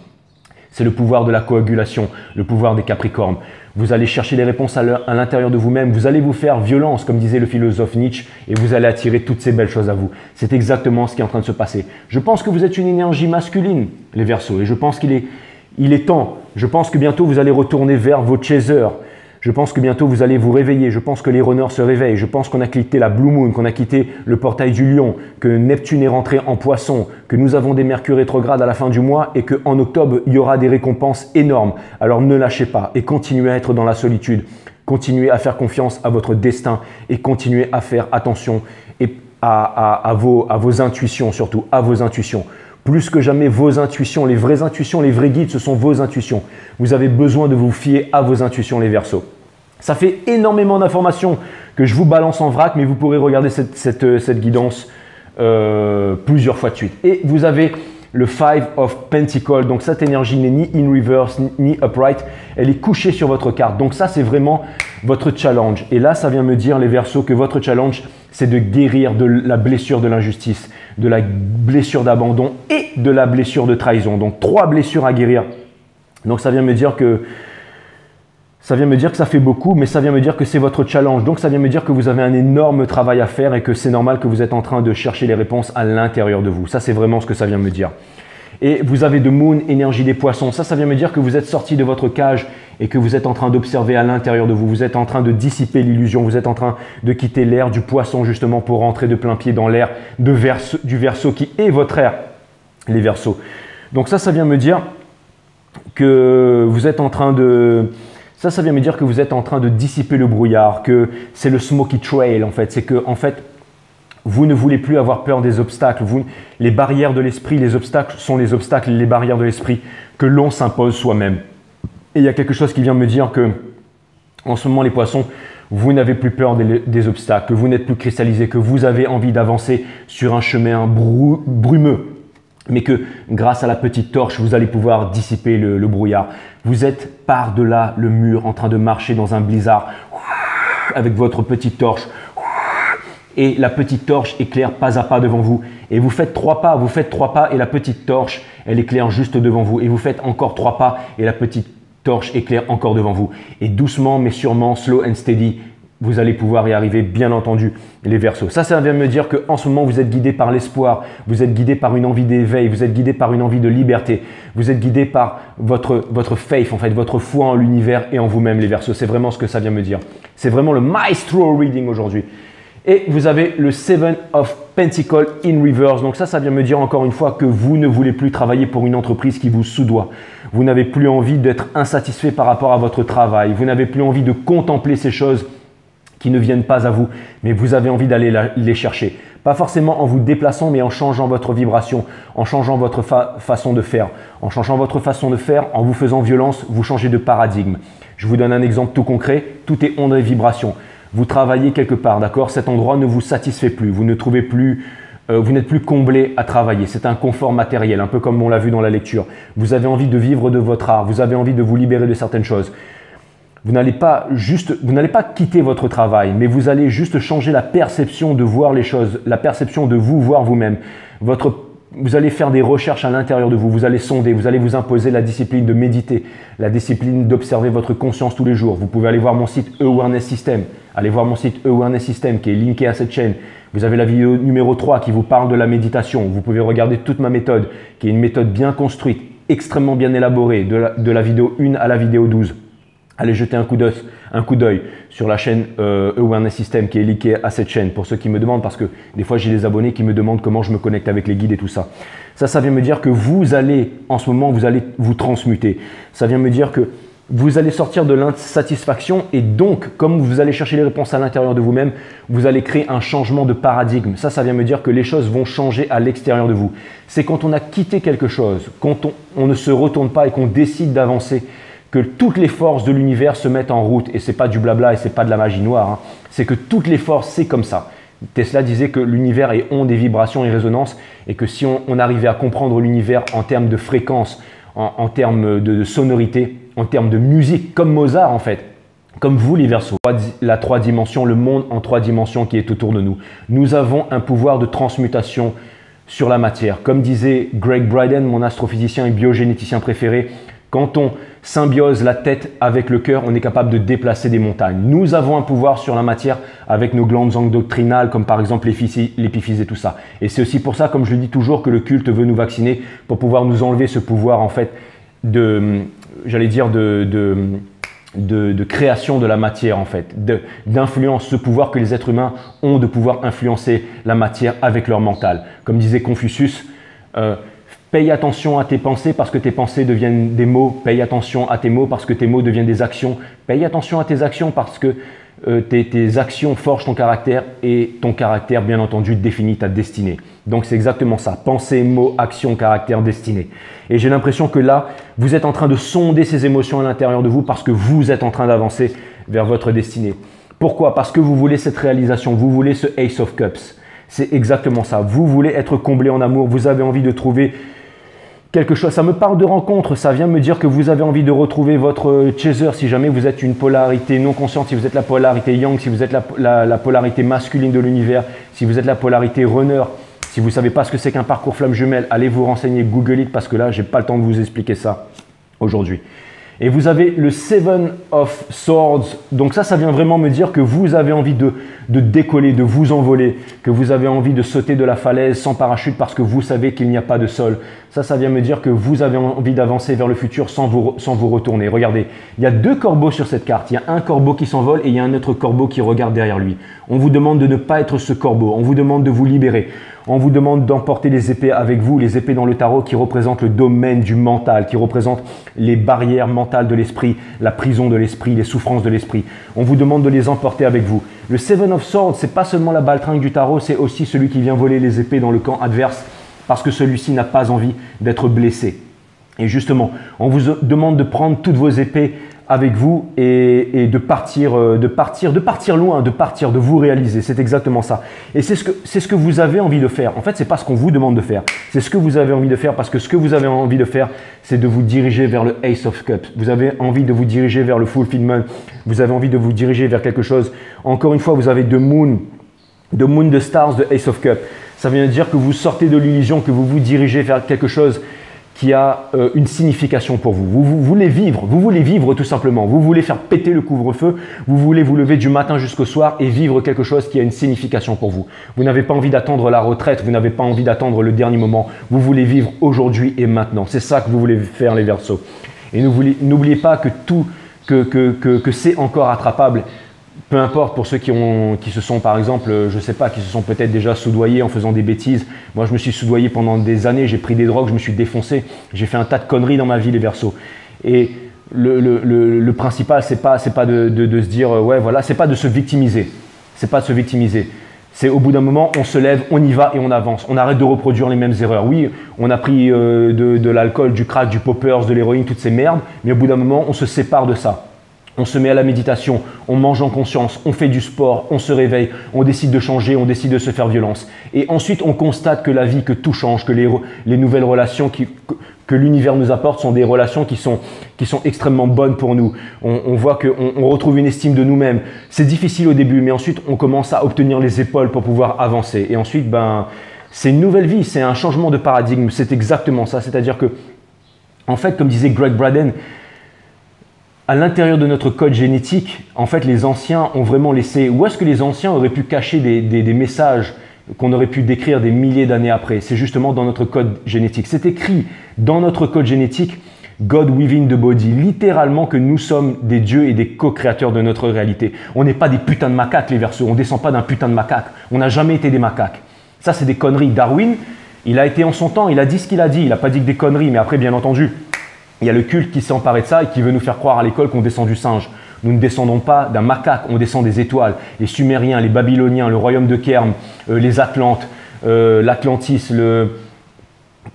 Speaker 1: C'est le pouvoir de la coagulation, le pouvoir des Capricornes. Vous allez chercher les réponses à l'intérieur de vous-même. Vous allez vous faire violence, comme disait le philosophe Nietzsche, et vous allez attirer toutes ces belles choses à vous. C'est exactement ce qui est en train de se passer. Je pense que vous êtes une énergie masculine, les Verseaux, et je pense qu'il est temps. Je pense que bientôt vous allez retourner vers vos chasers. Je pense que bientôt vous allez vous réveiller. Je pense que les runners se réveillent. Je pense qu'on a quitté la Blue Moon, qu'on a quitté le portail du Lion, que Neptune est rentré en Poisson, que nous avons des Mercure rétrogrades à la fin du mois et qu'en octobre, il y aura des récompenses énormes. Alors ne lâchez pas et continuez à être dans la solitude. Continuez à faire confiance à votre destin et continuez à faire attention à vos intuitions, surtout à vos intuitions. Plus que jamais, vos intuitions, les vrais guides, ce sont vos intuitions. Vous avez besoin de vous fier à vos intuitions, les Verseaux. Ça fait énormément d'informations que je vous balance en vrac, mais vous pourrez regarder cette guidance plusieurs fois de suite. Et vous avez le Five of Pentacles. Donc cette énergie n'est ni in reverse, ni upright. Elle est couchée sur votre carte. Donc ça, c'est vraiment votre challenge. Et là, ça vient me dire, les Verseaux, que votre challenge, c'est de guérir de la blessure de l'injustice, de la blessure d'abandon et de la blessure de trahison. Donc 3 blessures à guérir. Donc ça vient me dire que ça fait beaucoup, mais ça vient me dire que c'est votre challenge. Donc ça vient me dire que vous avez un énorme travail à faire et que c'est normal que vous êtes en train de chercher les réponses à l'intérieur de vous. Ça, c'est vraiment ce que ça vient me dire. Et vous avez de Moon, énergie des poissons. Ça vient me dire que vous êtes sorti de votre cage et que vous êtes en train d'observer à l'intérieur de vous. Vous êtes en train de dissiper l'illusion. Vous êtes en train de quitter l'air du poisson justement pour rentrer de plein pied dans l'air du Verseau qui est votre air, les Verseaux. Donc ça vient me dire que vous êtes en train de... Ça vient me dire que vous êtes en train de dissiper le brouillard, que c'est le smoky trail en fait. C'est que en fait, vous ne voulez plus avoir peur des obstacles. Les barrières de l'esprit, les obstacles sont les obstacles, les barrières de l'esprit que l'on s'impose soi-même. Et il y a quelque chose qui vient me dire que, en ce moment, les poissons, vous n'avez plus peur des obstacles, que vous n'êtes plus cristallisé, que vous avez envie d'avancer sur un chemin brumeux, mais que grâce à la petite torche, vous allez pouvoir dissiper le brouillard. Vous êtes par-delà le mur en train de marcher dans un blizzard avec votre petite torche. Et la petite torche éclaire pas à pas devant vous. Et vous faites 3 pas, et la petite torche, elle éclaire juste devant vous. Et vous faites encore 3 pas et la petite torche éclaire encore devant vous. Et doucement mais sûrement, slow and steady, vous allez pouvoir y arriver, bien entendu, les Verseaux. Ça vient me dire qu'en ce moment, vous êtes guidé par l'espoir, vous êtes guidé par une envie d'éveil, vous êtes guidé par une envie de liberté, vous êtes guidé par votre faith, en fait, votre foi en l'univers et en vous-même, les Verseaux. C'est vraiment ce que ça vient me dire. C'est vraiment le Maestro Reading aujourd'hui. Et vous avez le Seven of Pentacles in reverse. Donc ça vient me dire encore une fois que vous ne voulez plus travailler pour une entreprise qui vous soudoie. Vous n'avez plus envie d'être insatisfait par rapport à votre travail. Vous n'avez plus envie de contempler ces choses qui ne viennent pas à vous, mais vous avez envie d'aller les chercher. Pas forcément en vous déplaçant, mais en changeant votre vibration, en changeant votre façon de faire. En changeant votre façon de faire, en vous faisant violence, vous changez de paradigme. Je vous donne un exemple tout concret. Tout est onde et vibration. Vous travaillez quelque part, d'accord? Cet endroit ne vous satisfait plus. Vous ne trouvez plus, vous n'êtes plus comblé à travailler. C'est un confort matériel, un peu comme on l'a vu dans la lecture. Vous avez envie de vivre de votre art. Vous avez envie de vous libérer de certaines choses. Vous n'allez pas quitter votre travail, mais vous allez juste changer la perception de voir les choses, la perception de vous voir vous-même. Vous allez faire des recherches à l'intérieur de vous, vous allez sonder, vous allez vous imposer la discipline de méditer, la discipline d'observer votre conscience tous les jours. Vous pouvez aller voir mon site Awareness System. Allez voir mon site Awareness System qui est linké à cette chaîne. Vous avez la vidéo numéro 3 qui vous parle de la méditation. Vous pouvez regarder toute ma méthode qui est une méthode bien construite, extrêmement bien élaborée, de la vidéo 1 à la vidéo 12. Allez jeter un coup d'œil sur la chaîne Awareness System qui est linkée à cette chaîne pour ceux qui me demandent, parce que des fois j'ai des abonnés qui me demandent comment je me connecte avec les guides et tout ça. Ça vient me dire que vous allez, en ce moment, vous allez vous transmuter. Ça vient me dire que vous allez sortir de l'insatisfaction et donc, comme vous allez chercher les réponses à l'intérieur de vous-même, vous allez créer un changement de paradigme. Ça vient me dire que les choses vont changer à l'extérieur de vous. C'est quand on a quitté quelque chose, quand on ne se retourne pas et qu'on décide d'avancer, que toutes les forces de l'univers se mettent en route. Et ce n'est pas du blabla et ce n'est pas de la magie noire. Hein. C'est que toutes les forces, c'est comme ça. Tesla disait que l'univers est onde et vibrations et résonance, et que si on arrivait à comprendre l'univers en termes de fréquence, en termes de sonorité, en termes de musique, comme Mozart en fait, comme vous les Verseaux, la 3 dimensions, le monde en 3 dimensions qui est autour de nous. Nous avons un pouvoir de transmutation sur la matière. Comme disait Greg Bryden, mon astrophysicien et biogénéticien préféré, quand on symbiose la tête avec le cœur, on est capable de déplacer des montagnes. Nous avons un pouvoir sur la matière avec nos glandes endocrinales, comme par exemple l'épiphyse et tout ça. Et c'est aussi pour ça, comme je le dis toujours, que le culte veut nous vacciner pour pouvoir nous enlever ce pouvoir en fait de création de la matière en fait, d'influence, ce pouvoir que les êtres humains ont de pouvoir influencer la matière avec leur mental. Comme disait Confucius, paye attention à tes pensées parce que tes pensées deviennent des mots. Paye attention à tes mots parce que tes mots deviennent des actions. Paye attention à tes actions parce que tes actions forgent ton caractère et ton caractère, bien entendu, définit ta destinée. Donc, c'est exactement ça. Pensée, mots, action, caractère, destinée. Et j'ai l'impression que là, vous êtes en train de sonder ces émotions à l'intérieur de vous parce que vous êtes en train d'avancer vers votre destinée. Pourquoi? Parce que vous voulez cette réalisation. Vous voulez ce Ace of Cups. C'est exactement ça. Vous voulez être comblé en amour. Vous avez envie de trouver quelque chose. Ça me parle de rencontre, ça vient me dire que vous avez envie de retrouver votre chaser si jamais vous êtes une polarité non consciente, si vous êtes la polarité yang, si vous êtes la polarité masculine de l'univers, si vous êtes la polarité runner, si vous ne savez pas ce que c'est qu'un parcours flamme jumelle, allez vous renseigner, Google it parce que là, je n'ai pas le temps de vous expliquer ça aujourd'hui. Et vous avez le Seven of Swords. Donc ça vient vraiment me dire que vous avez envie de décoller, de vous envoler, que vous avez envie de sauter de la falaise sans parachute parce que vous savez qu'il n'y a pas de sol. Ça vient me dire que vous avez envie d'avancer vers le futur sans vous retourner. Regardez, il y a 2 corbeaux sur cette carte. Il y a un corbeau qui s'envole et il y a un autre corbeau qui regarde derrière lui. On vous demande de ne pas être ce corbeau. On vous demande de vous libérer. On vous demande d'emporter les épées avec vous, les épées dans le tarot qui représentent le domaine du mental, qui représentent les barrières mentales de l'esprit, la prison de l'esprit, les souffrances de l'esprit. On vous demande de les emporter avec vous. Le Seven of Swords, c'est pas seulement la baltringue du tarot, c'est aussi celui qui vient voler les épées dans le camp adverse parce que celui-ci n'a pas envie d'être blessé. Et justement, on vous demande de prendre toutes vos épées avec vous et de partir loin, de vous réaliser. C'est exactement ça. Et c'est ce que vous avez envie de faire. En fait, c'est pas ce qu'on vous demande de faire. C'est ce que vous avez envie de faire parce que ce que vous avez envie de faire, c'est de vous diriger vers le Ace of Cups. Vous avez envie de vous diriger vers le fulfillment. Vous avez envie de vous diriger vers quelque chose. Encore une fois, vous avez The Moon, The Stars, The Ace of Cups. Ça vient dire que vous sortez de l'illusion, que vous vous dirigez vers quelque chose qui a une signification pour vous. Vous voulez vivre tout simplement. Vous voulez faire péter le couvre-feu. Vous voulez vous lever du matin jusqu'au soir et vivre quelque chose qui a une signification pour vous. Vous n'avez pas envie d'attendre la retraite. Vous n'avez pas envie d'attendre le dernier moment. Vous voulez vivre aujourd'hui et maintenant. C'est ça que vous voulez faire, les Verseaux. Et n'oubliez pas que que c'est encore attrapable. Peu importe pour ceux qui se sont, par exemple, je sais pas, qui se sont peut-être déjà soudoyés en faisant des bêtises. Moi, je me suis soudoyé pendant des années, j'ai pris des drogues, je me suis défoncé. J'ai fait un tas de conneries dans ma vie, les Verseaux. Et le principal, c'est pas de se dire, ouais, voilà, c'est pas de se victimiser. C'est pas de se victimiser. C'est au bout d'un moment, on se lève, on y va et on avance. On arrête de reproduire les mêmes erreurs. Oui, on a pris de l'alcool, du crack, du poppers, de l'héroïne, toutes ces merdes. Mais au bout d'un moment, on se sépare de ça. On se met à la méditation, on mange en conscience, on fait du sport, on se réveille, on décide de changer, on décide de se faire violence. Et ensuite, on constate que la vie, que tout change, que les nouvelles relations que l'univers nous apporte sont des relations qui sont extrêmement bonnes pour nous. On voit qu'on retrouve une estime de nous-mêmes. C'est difficile au début, mais ensuite, on commence à obtenir les épaules pour pouvoir avancer. Et ensuite, c'est une nouvelle vie, c'est un changement de paradigme. C'est exactement ça. C'est-à-dire que, en fait, comme disait Greg Braden, à l'intérieur de notre code génétique, en fait, les anciens ont vraiment laissé… Où est-ce que les anciens auraient pu cacher des messages qu'on aurait pu décrire des milliers d'années après? C'est justement dans notre code génétique. C'est écrit dans notre code génétique, God within the body, littéralement que nous sommes des dieux et des co-créateurs de notre réalité. On n'est pas des putains de macaques, les Verseaux. On ne descend pas d'un putain de macaque. On n'a jamais été des macaques. Ça, c'est des conneries. Darwin, il a été en son temps, il a dit ce qu'il a dit. Il n'a pas dit que des conneries, mais après, bien entendu, il y a le culte qui s'est emparé de ça et qui veut nous faire croire à l'école qu'on descend du singe. Nous ne descendons pas d'un macaque, on descend des étoiles. Les Sumériens, les Babyloniens, le royaume de Kerm, les Atlantes, l'Atlantis,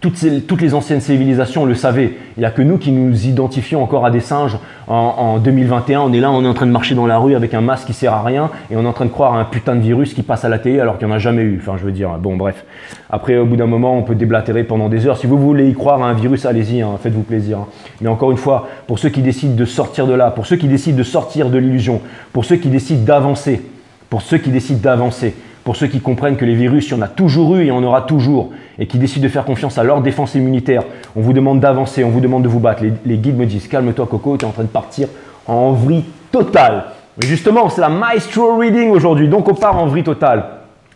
Speaker 1: toutes les anciennes civilisations le savaient. Il n'y a que nous qui nous identifions encore à des singes en 2021. On est là, on est en train de marcher dans la rue avec un masque qui ne sert à rien et on est en train de croire à un putain de virus qui passe à la télé alors qu'il n'y en a jamais eu. Enfin, je veux dire, bon, bref. Après, au bout d'un moment, on peut déblatérer pendant des heures. Si vous voulez y croire à un virus, allez-y, hein, faites-vous plaisir. Hein. Mais encore une fois, pour ceux qui décident de sortir de là, pour ceux qui décident de sortir de l'illusion, pour ceux qui décident d'avancer, pour ceux qui comprennent que les virus, il y en a toujours eu et il y en aura toujours, et qui décident de faire confiance à leur défense immunitaire, on vous demande d'avancer, on vous demande de vous battre. Les guides me disent, calme-toi Coco, tu es en train de partir en vrille totale. Mais justement, c'est la Maestro Reading aujourd'hui, donc on part en vrille totale.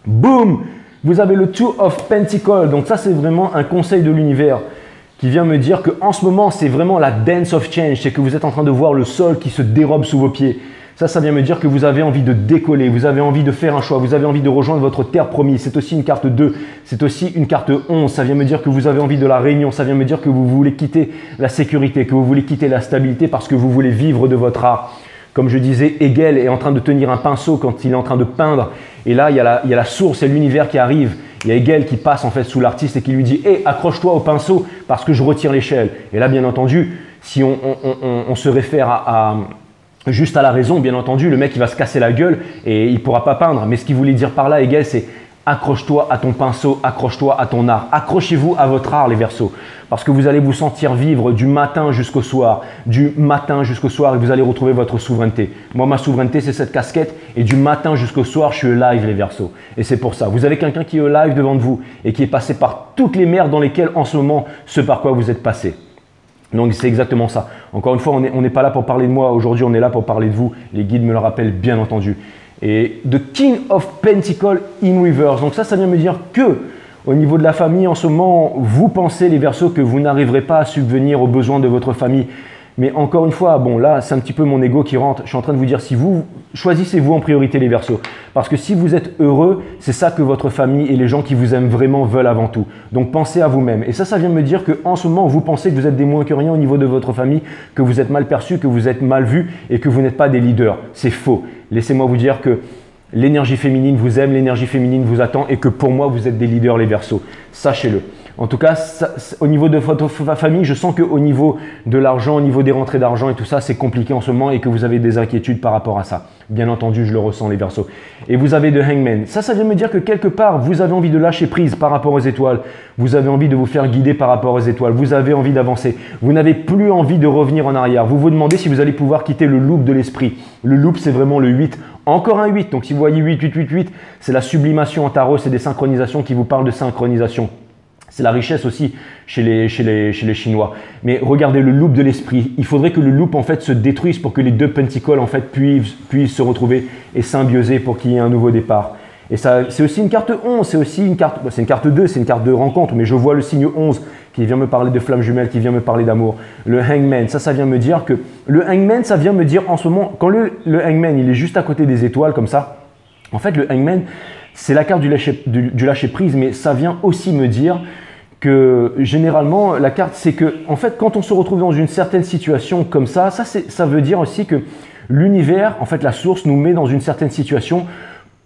Speaker 1: Boum! Vous avez le Two of Pentacles, donc ça c'est vraiment un conseil de l'univers qui vient me dire qu'en ce moment, c'est vraiment la dance of change, c'est que vous êtes en train de voir le sol qui se dérobe sous vos pieds. Ça vient me dire que vous avez envie de décoller, vous avez envie de faire un choix, vous avez envie de rejoindre votre terre promise. C'est aussi une carte 2, c'est aussi une carte 11. Ça vient me dire que vous avez envie de la réunion, ça vient me dire que vous voulez quitter la sécurité, que vous voulez quitter la stabilité parce que vous voulez vivre de votre art. Comme je disais, Hegel est en train de tenir un pinceau quand il est en train de peindre. Et là, il y a la source et l'univers qui arrive. Il y a Hegel qui passe en fait sous l'artiste et qui lui dit « Hé, accroche-toi au pinceau parce que je retire l'échelle. » Et là, bien entendu, si on se réfère juste à la raison, bien entendu, le mec il va se casser la gueule et il ne pourra pas peindre. Mais ce qu'il voulait dire par là, Hegel, c'est accroche-toi à ton pinceau, accroche-toi à ton art. Accrochez-vous à votre art, les Verseaux. Parce que vous allez vous sentir vivre du matin jusqu'au soir, et vous allez retrouver votre souveraineté. Moi, ma souveraineté, c'est cette casquette et du matin jusqu'au soir, je suis live, les Verseaux. Et c'est pour ça. Vous avez quelqu'un qui est live devant vous et qui est passé par toutes les merdes dans lesquelles, en ce moment, ce par quoi vous êtes passé. Donc c'est exactement ça. Encore une fois, on n'est pas là pour parler de moi. Aujourd'hui, on est là pour parler de vous. Les guides me le rappellent bien entendu. Et The King of Pentacles in Reverse. Donc ça vient me dire que au niveau de la famille, en ce moment, vous pensez les Verseaux que vous n'arriverez pas à subvenir aux besoins de votre famille. Mais encore une fois, bon là, c'est un petit peu mon ego qui rentre. Je suis en train de vous dire, si vous choisissez-vous en priorité les Verseaux. Parce que si vous êtes heureux, c'est ça que votre famille et les gens qui vous aiment vraiment veulent avant tout. Donc pensez à vous-même. Et ça vient me dire qu'en ce moment, vous pensez que vous êtes des moins que rien au niveau de votre famille, que vous êtes mal perçu, que vous êtes mal vu et que vous n'êtes pas des leaders. C'est faux. Laissez-moi vous dire que l'énergie féminine vous aime, l'énergie féminine vous attend et que pour moi, vous êtes des leaders les Verseaux. Sachez-le. En tout cas, au niveau de votre famille, je sens qu'au niveau de l'argent, au niveau des rentrées d'argent et tout ça, c'est compliqué en ce moment et que vous avez des inquiétudes par rapport à ça. Bien entendu, je le ressens les Verseaux. Et vous avez The Hangman. Ça vient me dire que quelque part, vous avez envie de lâcher prise par rapport aux étoiles. Vous avez envie de vous faire guider par rapport aux étoiles. Vous avez envie d'avancer. Vous n'avez plus envie de revenir en arrière. Vous vous demandez si vous allez pouvoir quitter le loop de l'esprit. Le loop, c'est vraiment le 8. Encore un 8. Donc si vous voyez 8, 8, 8, 8, c'est la sublimation en tarot. C'est des synchronisations qui vous parlent de synchronisation. C'est la richesse aussi chez les Chinois. Mais regardez le loop de l'esprit. Il faudrait que le loop en fait se détruise pour que les deux pentacles en fait puissent se retrouver et symbioser pour qu'il y ait un nouveau départ. Et ça, c'est aussi une carte 11, c'est aussi une carte, c'est une carte 2, c'est une carte de rencontre, mais je vois le signe 11 qui vient me parler de flamme jumelle, qui vient me parler d'amour. Le Hangman, ça vient me dire que le Hangman, ça vient me dire en ce moment, quand le Hangman, il est juste à côté des étoiles comme ça, en fait le Hangman, c'est la carte du lâcher prise, mais ça vient aussi me dire que généralement, la carte, c'est que en fait, quand on se retrouve dans une certaine situation comme ça veut dire aussi que l'univers, en fait, la source nous met dans une certaine situation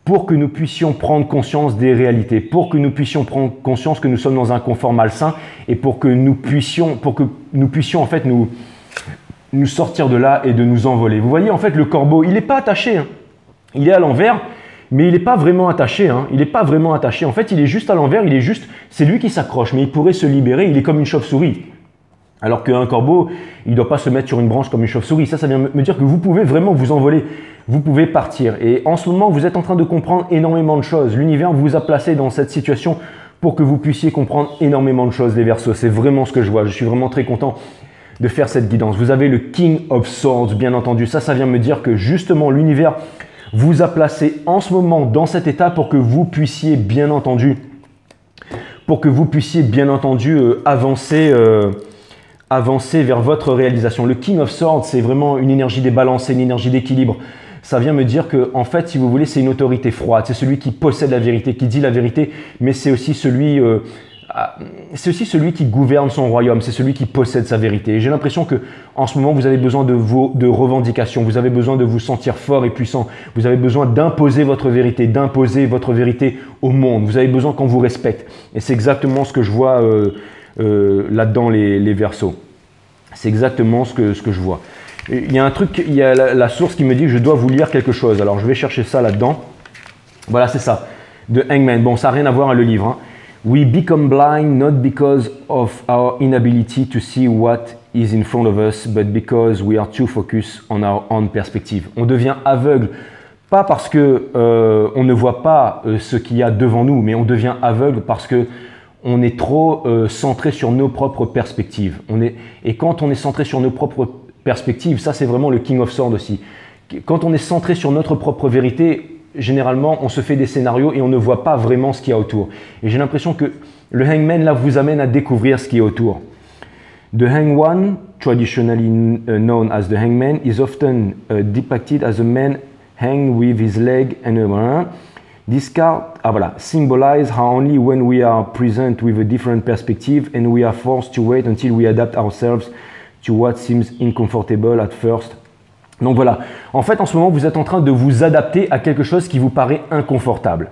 Speaker 1: pour que nous puissions prendre conscience des réalités, pour que nous puissions prendre conscience que nous sommes dans un confort malsain et pour que nous puissions en fait nous sortir de là et de nous envoler. Vous voyez, en fait, le corbeau, il n'est pas attaché, hein. Il est à l'envers. Mais il n'est pas vraiment attaché, hein. Il n'est pas vraiment attaché. En fait, il est juste à l'envers, c'est lui qui s'accroche, mais il pourrait se libérer, il est comme une chauve-souris. Alors qu'un corbeau, il ne doit pas se mettre sur une branche comme une chauve-souris. Ça vient me dire que vous pouvez vraiment vous envoler, vous pouvez partir. Et en ce moment, vous êtes en train de comprendre énormément de choses. L'univers vous a placé dans cette situation pour que vous puissiez comprendre énormément de choses, les Verseaux. C'est vraiment ce que je vois. Je suis vraiment très content de faire cette guidance. Vous avez le King of Swords, bien entendu. Ça vient me dire que justement, l'univers vous a placé en ce moment dans cet état pour que vous puissiez bien entendu, avancer vers votre réalisation. Le King of Swords, c'est vraiment une énergie des balances, c'est une énergie d'équilibre. Ça vient me dire que, en fait, si vous voulez, c'est une autorité froide. C'est celui qui possède la vérité, qui dit la vérité, mais c'est aussi celui qui gouverne son royaume, c'est celui qui possède sa vérité. Et j'ai l'impression que en ce moment, vous avez besoin de revendications, vous avez besoin de vous sentir fort et puissant, vous avez besoin d'imposer votre vérité au monde, vous avez besoin qu'on vous respecte. Et c'est exactement ce que je vois là-dedans, les Verseaux. C'est exactement ce que je vois. Il y a un truc, il y a la source qui me dit que je dois vous lire quelque chose. Alors, je vais chercher ça là-dedans. Voilà, c'est ça, de Hangman. Bon, ça n'a rien à voir avec le livre, hein. We become blind not because of our inability to see what is in front of us, but because we are too focused on our own perspective. On devient aveugle, pas parce que on ne voit pas ce qu'il y a devant nous, mais on devient aveugle parce que on est trop centré sur nos propres perspectives. Et quand on est centré sur nos propres perspectives, ça c'est vraiment le King of Swords aussi. Quand on est centré sur notre propre vérité, généralement, on se fait des scénarios et on ne voit pas vraiment ce qu'il y a autour. Et j'ai l'impression que le Hangman, là, vous amène à découvrir ce qui est autour. The Hangman, traditionally known as the Hangman, is often depicted as a man hanging with his leg and a This card, symbolize how only when we are present with a different perspective and we are forced to wait until we adapt ourselves to what seems uncomfortable at first. Donc voilà, en fait en ce moment vous êtes en train de vous adapter à quelque chose qui vous paraît inconfortable.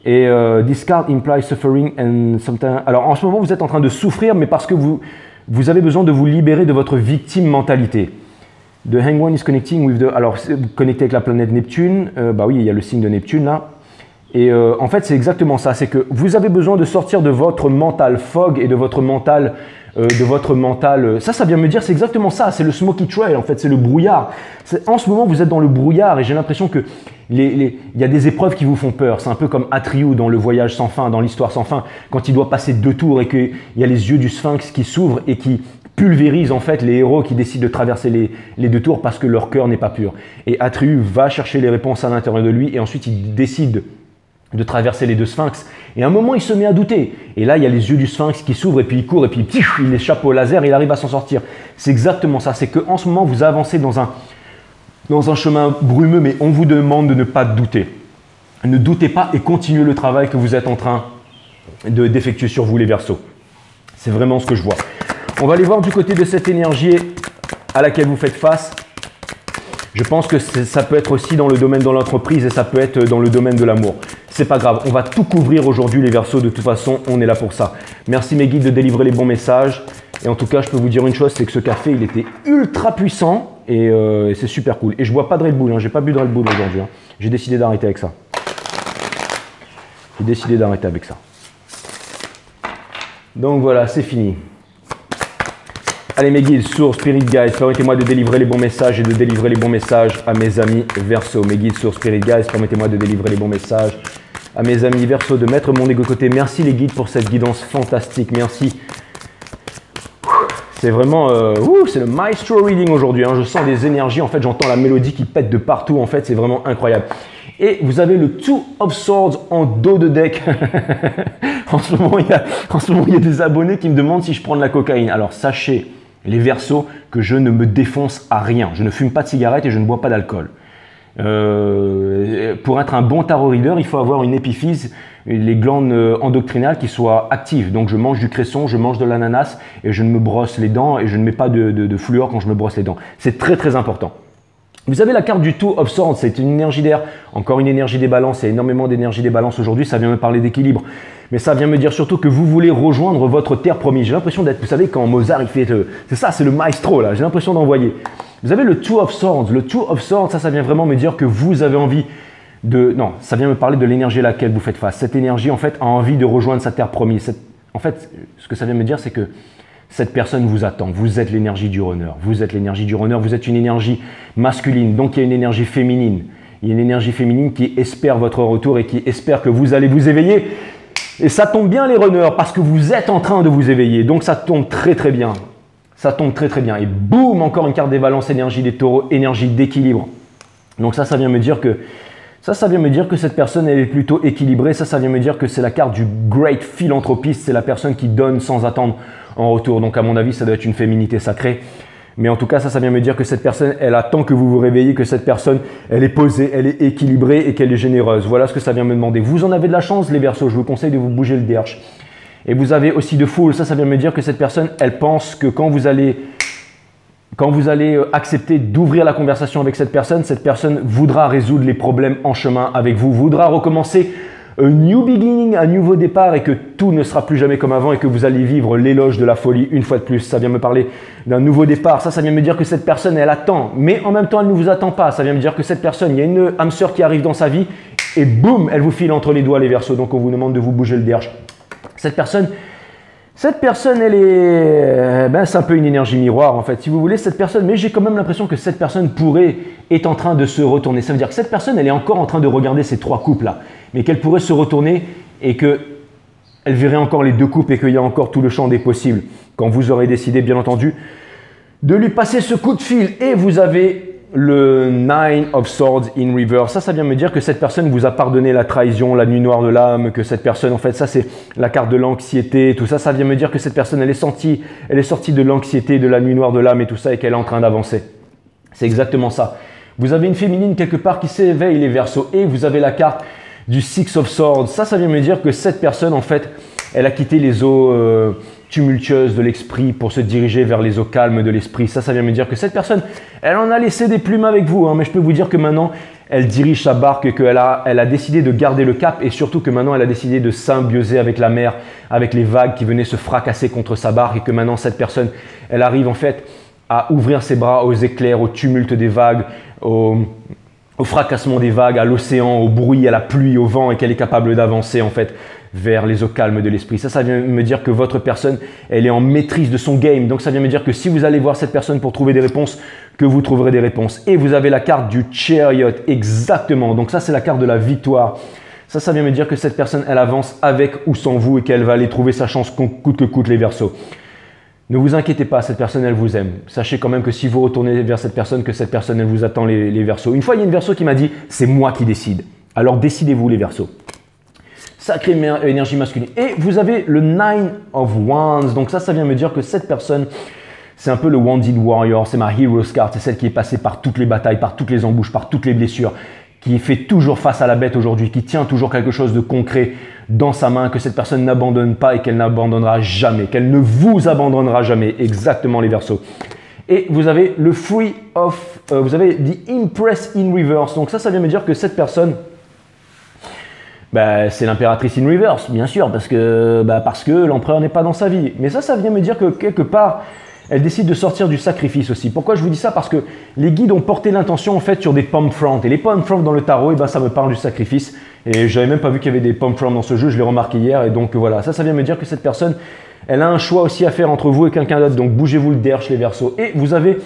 Speaker 1: Et this card implies suffering and sometimes... Alors en ce moment vous êtes en train de souffrir, mais parce que vous avez besoin de vous libérer de votre victime mentalité. The Hangman is connecting with the... Alors connecté avec la planète Neptune, bah oui il y a le signe de Neptune là. Et en fait c'est exactement ça, c'est que vous avez besoin de sortir de votre mental fog et de votre mental... ça vient me dire, c'est exactement ça, c'est le smoky trail en fait, c'est le brouillard. En ce moment, vous êtes dans le brouillard et j'ai l'impression que il y a des épreuves qui vous font peur. C'est un peu comme Atreyu dans le voyage sans fin, dans l'histoire sans fin, quand il doit passer 2 tours et qu'il y a les yeux du sphinx qui s'ouvrent et qui pulvérise en fait les héros qui décident de traverser les deux tours parce que leur cœur n'est pas pur. Et Atreus va chercher les réponses à l'intérieur de lui et ensuite il décide de traverser les deux sphinx. Et à un moment, il se met à douter. Et là, il y a les yeux du sphinx qui s'ouvrent et puis il court et puis il échappe au laser et il arrive à s'en sortir. C'est exactement ça. C'est qu'en ce moment, vous avancez dans un chemin brumeux, mais on vous demande de ne pas douter. Ne doutez pas et continuez le travail que vous êtes en train d'effectuer sur vous, les Verseaux. C'est vraiment ce que je vois. On va aller voir du côté de cette énergie à laquelle vous faites face. Je pense que ça peut être aussi dans le domaine de l'entreprise et ça peut être dans le domaine de l'amour. C'est pas grave, on va tout couvrir aujourd'hui les Verseaux, de toute façon, on est là pour ça. Merci mes guides de délivrer les bons messages. Et en tout cas, je peux vous dire une chose, c'est que ce café, il était ultra puissant et c'est super cool. Et je bois pas de Red Bull, hein, j'ai pas bu de Red Bull aujourd'hui. Hein. J'ai décidé d'arrêter avec ça. J'ai décidé d'arrêter avec ça. Donc voilà, c'est fini. Allez mes guides, Source, Spirit Guides, permettez-moi de délivrer les bons messages et de délivrer les bons messages à mes amis Verseaux. Mes guides, Source, Spirit Guides, permettez-moi de délivrer les bons messages à mes amis Verseaux, de mettre mon ego de côté. Merci les guides pour cette guidance fantastique, merci. C'est vraiment, c'est le Maestro Reading aujourd'hui, hein. Je sens des énergies, en fait j'entends la mélodie qui pète de partout, en fait c'est vraiment incroyable. Et vous avez le Two of Swords en dos de deck. En ce moment, il y a des abonnés qui me demandent si je prends de la cocaïne. Alors sachez, les Verseaux, que je ne me défonce à rien. Je ne fume pas de cigarette et je ne bois pas d'alcool. Pour être un bon tarot reader, il faut avoir une épiphyse, les glandes endocrinales qui soient actives. Donc je mange du cresson, je mange de l'ananas et je ne me brosse les dents et je ne mets pas de fluor quand je me brosse les dents. C'est très très important. Vous avez la carte du Two of Swords, c'est une énergie d'air, encore une énergie des balances, il y a énormément d'énergie des balances aujourd'hui, ça vient me parler d'équilibre. Mais ça vient me dire surtout que vous voulez rejoindre votre terre promise. J'ai l'impression d'être, vous savez, quand Mozart, il fait, c'est ça, c'est le maestro là, j'ai l'impression d'envoyer. Vous avez le Two of Swords. Le Two of Swords, ça vient vraiment me dire que vous avez envie de... Non, ça vient me parler de l'énergie à laquelle vous faites face. Cette énergie, en fait, a envie de rejoindre sa terre promise. En fait, ce que ça vient me dire, c'est que cette personne vous attend. Vous êtes l'énergie du runner. Vous êtes l'énergie du runner. Vous êtes une énergie masculine. Donc, il y a une énergie féminine. Il y a une énergie féminine qui espère votre retour et qui espère que vous allez vous éveiller. Et ça tombe bien, les runners, parce que vous êtes en train de vous éveiller. Donc, ça tombe très, très bien. Ça tombe très, très bien. Et boum, encore une carte des balances, énergie des taureaux, énergie d'équilibre. Donc, ça vient me dire que... Ça vient me dire que cette personne, elle est plutôt équilibrée. Ça vient me dire que c'est la carte du great philanthropiste. C'est la personne qui donne sans attendre en retour. Donc, à mon avis, ça doit être une féminité sacrée. Mais en tout cas, ça vient me dire que cette personne, elle attend que vous vous réveillez, que cette personne, elle est posée, elle est équilibrée et qu'elle est généreuse. Voilà ce que ça vient me demander. Vous en avez de la chance, les Verseaux. Je vous conseille de vous bouger le derche. Et vous avez aussi de Fool. Ça vient me dire que cette personne, elle pense que quand vous allez accepter d'ouvrir la conversation avec cette personne voudra résoudre les problèmes en chemin avec vous, voudra recommencer un new beginning, un nouveau départ et que tout ne sera plus jamais comme avant et que vous allez vivre l'éloge de la folie une fois de plus. Ça vient me parler d'un nouveau départ. Ça vient me dire que cette personne, elle attend, mais en même temps, elle ne vous attend pas. Ça vient me dire que cette personne, il y a une âme sœur qui arrive dans sa vie et boum, elle vous file entre les doigts, les Verseaux. Donc, on vous demande de vous bouger le derche. Cette personne, elle est, c'est un peu une énergie miroir en fait, si vous voulez, cette personne, mais j'ai quand même l'impression que cette personne est en train de se retourner. Ça veut dire que cette personne, elle est encore en train de regarder ces trois couples là, mais qu'elle pourrait se retourner et qu'elle verrait encore les deux couples et qu'il y a encore tout le champ des possibles. Quand vous aurez décidé, bien entendu, de lui passer ce coup de fil et vous avez le Nine of Swords in Reverse. Ça vient me dire que cette personne vous a pardonné la trahison, la nuit noire de l'âme, que cette personne, en fait, ça c'est la carte de l'anxiété, tout ça. Ça vient me dire que cette personne, elle est sortie de l'anxiété, de la nuit noire de l'âme et tout ça et qu'elle est en train d'avancer. C'est exactement ça. Vous avez une féminine quelque part qui s'éveille, les Verseaux, et vous avez la carte du Six of Swords. Ça vient me dire que cette personne, en fait, elle a quitté les eaux tumultueuses de l'esprit pour se diriger vers les eaux calmes de l'esprit. Ça vient me dire que cette personne, elle en a laissé des plumes avec vous, hein, mais je peux vous dire que maintenant, elle dirige sa barque et qu'elle a décidé de garder le cap et surtout que maintenant, elle a décidé de symbioser avec la mer, avec les vagues qui venaient se fracasser contre sa barque et que maintenant, cette personne, elle arrive en fait à ouvrir ses bras aux éclairs, au tumulte des vagues, au fracassement des vagues, à l'océan, au bruit, à la pluie, au vent et qu'elle est capable d'avancer en fait vers les eaux calmes de l'esprit. Ça vient me dire que votre personne, elle est en maîtrise de son game. Donc, ça vient me dire que si vous allez voir cette personne pour trouver des réponses, que vous trouverez des réponses. Et vous avez la carte du Chariot, exactement. Donc, ça, c'est la carte de la victoire. Ça vient me dire que cette personne, elle avance avec ou sans vous et qu'elle va aller trouver sa chance coûte que coûte, les Verseaux. Ne vous inquiétez pas, cette personne, elle vous aime. Sachez quand même que si vous retournez vers cette personne, elle vous attend les Verseaux. Une fois, il y a une Verseau qui m'a dit, c'est moi qui décide. Alors décidez-vous les Verseaux. Sacrée énergie masculine. Et vous avez le Nine of Wands. Donc ça vient me dire que cette personne, c'est un peu le Wounded Warrior, c'est ma Hero's Card, c'est celle qui est passée par toutes les batailles, par toutes les embûches, par toutes les blessures, qui fait toujours face à la bête aujourd'hui, qui tient toujours quelque chose de concret dans sa main, que cette personne n'abandonne pas et qu'elle n'abandonnera jamais, qu'elle ne vous abandonnera jamais, exactement les Verseaux. Et vous avez le Free of, vous avez The Empress in Reverse, donc ça vient me dire que cette personne, c'est l'impératrice in reverse, bien sûr, parce que l'empereur n'est pas dans sa vie. Mais ça vient me dire que quelque part, elle décide de sortir du sacrifice aussi. Pourquoi je vous dis ça? Parce que les guides ont porté l'intention en fait sur des palm front. Et les palm front dans le tarot, ça me parle du sacrifice. Et je n'avais même pas vu qu'il y avait des palm front dans ce jeu, je l'ai remarqué hier. Et donc voilà, ça vient me dire que cette personne, elle a un choix aussi à faire entre vous et quelqu'un d'autre. Donc bougez-vous le derche les Verseaux. Et vous avez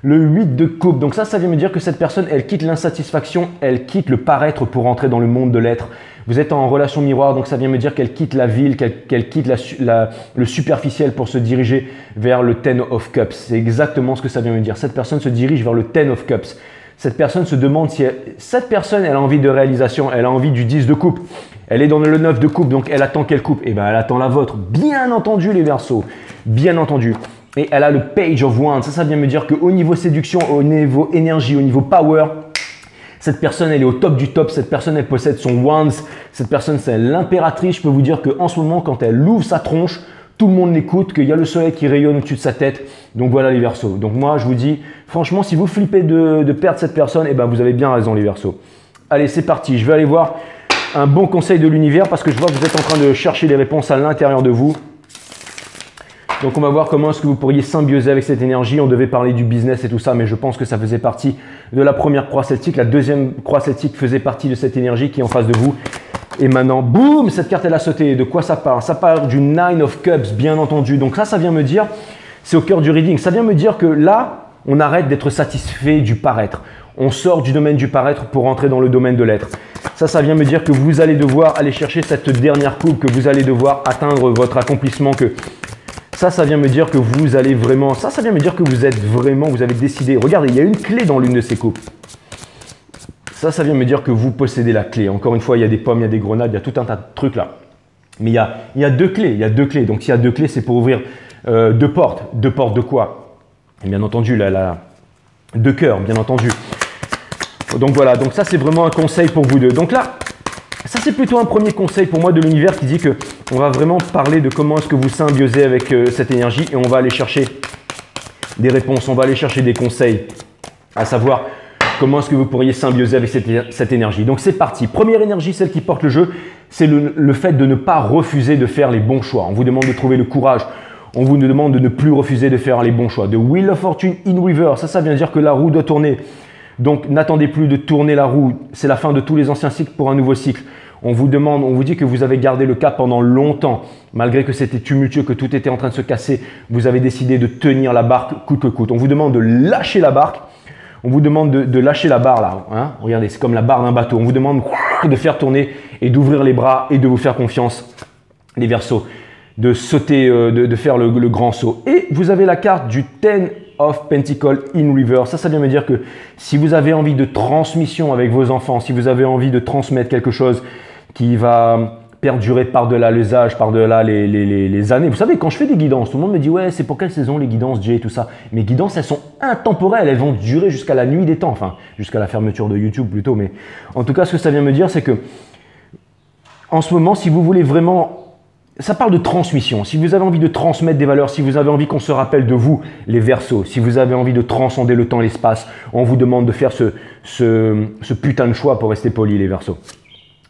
Speaker 1: le 8 de coupe. Donc ça vient me dire que cette personne, elle quitte l'insatisfaction, elle quitte le paraître pour entrer dans le monde de l'être. Vous êtes en relation miroir, donc ça vient me dire qu'elle quitte la ville, qu'elle quitte le superficiel pour se diriger vers le Ten of Cups. C'est exactement ce que ça vient me dire. Cette personne se dirige vers le Ten of Cups. Cette personne se demande si cette personne, elle a envie de réalisation, elle a envie du 10 de coupe. Elle est dans le 9 de coupe, donc elle attend quelle coupe? Eh bien, elle attend la vôtre. Bien entendu, les Verseaux. Bien entendu. Et elle a le Page of Wands. Ça vient me dire qu'au niveau séduction, au niveau énergie, au niveau power, cette personne, elle est au top du top. Cette personne, elle possède son Wands. Cette personne, c'est l'impératrice. Je peux vous dire qu'en ce moment, quand elle ouvre sa tronche, tout le monde l'écoute, qu'il y a le soleil qui rayonne au-dessus de sa tête. Donc voilà les Verseaux. Donc moi, je vous dis, franchement, si vous flippez de perdre cette personne, vous avez bien raison les Verseaux. Allez, c'est parti. Je vais aller voir un bon conseil de l'univers parce que je vois que vous êtes en train de chercher les réponses à l'intérieur de vous. Donc on va voir comment est-ce que vous pourriez symbioser avec cette énergie. On devait parler du business et tout ça, mais je pense que ça faisait partie de la première croix celtique. La deuxième croix celtique faisait partie de cette énergie qui est en face de vous. Et maintenant, boum, cette carte elle a sauté. De quoi ça parle? Ça parle du Nine of Cups, bien entendu. Donc ça vient me dire, c'est au cœur du reading, ça vient me dire que là, on arrête d'être satisfait du paraître. On sort du domaine du paraître pour entrer dans le domaine de l'être. Ça vient me dire que vous allez devoir aller chercher cette dernière coupe, que vous allez devoir atteindre votre accomplissement, que ça vient me dire que vous allez vraiment, ça vient me dire que vous êtes vraiment, vous avez décidé. Regardez, il y a une clé dans l'une de ces coupes. Ça vient me dire que vous possédez la clé. Encore une fois, il y a des pommes, il y a des grenades, il y a tout un tas de trucs là. Mais il y a deux clés, il y a deux clés. Donc s'il y a deux clés, c'est pour ouvrir deux portes. Deux portes de quoi? Et bien entendu, deux cœurs, bien entendu. Donc voilà, donc ça c'est vraiment un conseil pour vous deux. Donc là, ça c'est plutôt un premier conseil pour moi de l'univers qui dit que on va vraiment parler de comment est-ce que vous symbiosez avec cette énergie et on va aller chercher des réponses, on va aller chercher des conseils, à savoir comment est-ce que vous pourriez symbioser avec cette énergie. Donc c'est parti. Première énergie, celle qui porte le jeu, c'est le fait de ne pas refuser de faire les bons choix. On vous demande de trouver le courage. On vous demande de ne plus refuser de faire les bons choix. The Wheel of Fortune in Reverse, ça vient dire que la roue doit tourner. Donc n'attendez plus de tourner la roue. C'est la fin de tous les anciens cycles pour un nouveau cycle. On vous demande, on vous dit que vous avez gardé le cap pendant longtemps. Malgré que c'était tumultueux, que tout était en train de se casser, vous avez décidé de tenir la barque coûte que coûte. On vous demande de lâcher la barque. On vous demande de lâcher la barre là. Hein. Regardez, c'est comme la barre d'un bateau. On vous demande de faire tourner et d'ouvrir les bras et de vous faire confiance, les Verseaux. De sauter, de faire le grand saut. Et vous avez la carte du Ten of Pentacles in Reverse. Ça vient me dire que si vous avez envie de transmission avec vos enfants, si vous avez envie de transmettre quelque chose qui va perdurer par-delà les âges, par-delà les années. Vous savez, quand je fais des guidances, tout le monde me dit « Ouais, c'est pour quelle saison les guidances, Jay ?» et tout ça. Mes guidances, elles sont intemporelles. Elles vont durer jusqu'à la nuit des temps. Enfin, jusqu'à la fermeture de YouTube plutôt. Mais en tout cas, ce que ça vient me dire, c'est que en ce moment, si vous voulez vraiment... Ça parle de transmission. Si vous avez envie de transmettre des valeurs, si vous avez envie qu'on se rappelle de vous, les Verseaux, si vous avez envie de transcender le temps et l'espace, on vous demande de faire ce putain de choix pour rester poli, les Verseaux.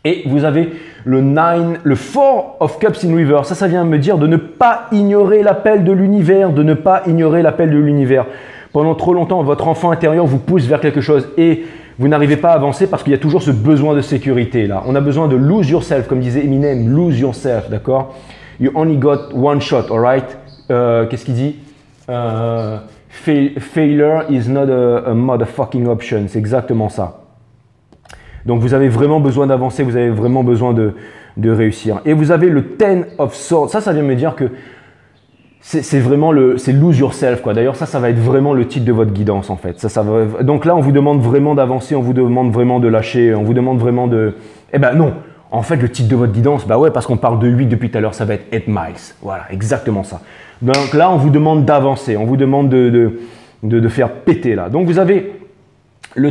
Speaker 1: Et vous avez le Four of Cups in Reverse. Ça vient me dire de ne pas ignorer l'appel de l'univers, de ne pas ignorer l'appel de l'univers. Pendant trop longtemps, votre enfant intérieur vous pousse vers quelque chose et vous n'arrivez pas à avancer parce qu'il y a toujours ce besoin de sécurité là. On a besoin de lose yourself, comme disait Eminem, lose yourself, d'accord? You only got one shot, alright? Qu'est-ce qu'il dit? Failure is not a motherfucking option. C'est exactement ça. Donc vous avez vraiment besoin d'avancer, vous avez vraiment besoin de réussir. Et vous avez le Ten of Swords. Ça vient me dire que c'est vraiment c'est lose yourself, quoi. D'ailleurs, ça va être vraiment le titre de votre guidance, en fait. Donc là, on vous demande vraiment d'avancer, on vous demande vraiment de lâcher, on vous demande vraiment de… Eh ben non, en fait, le titre de votre guidance, bah ouais, parce qu'on parle de 8 depuis tout à l'heure, ça va être 8 miles. Voilà, exactement ça. Donc là, on vous demande d'avancer, on vous demande de faire péter, là. Donc, vous avez le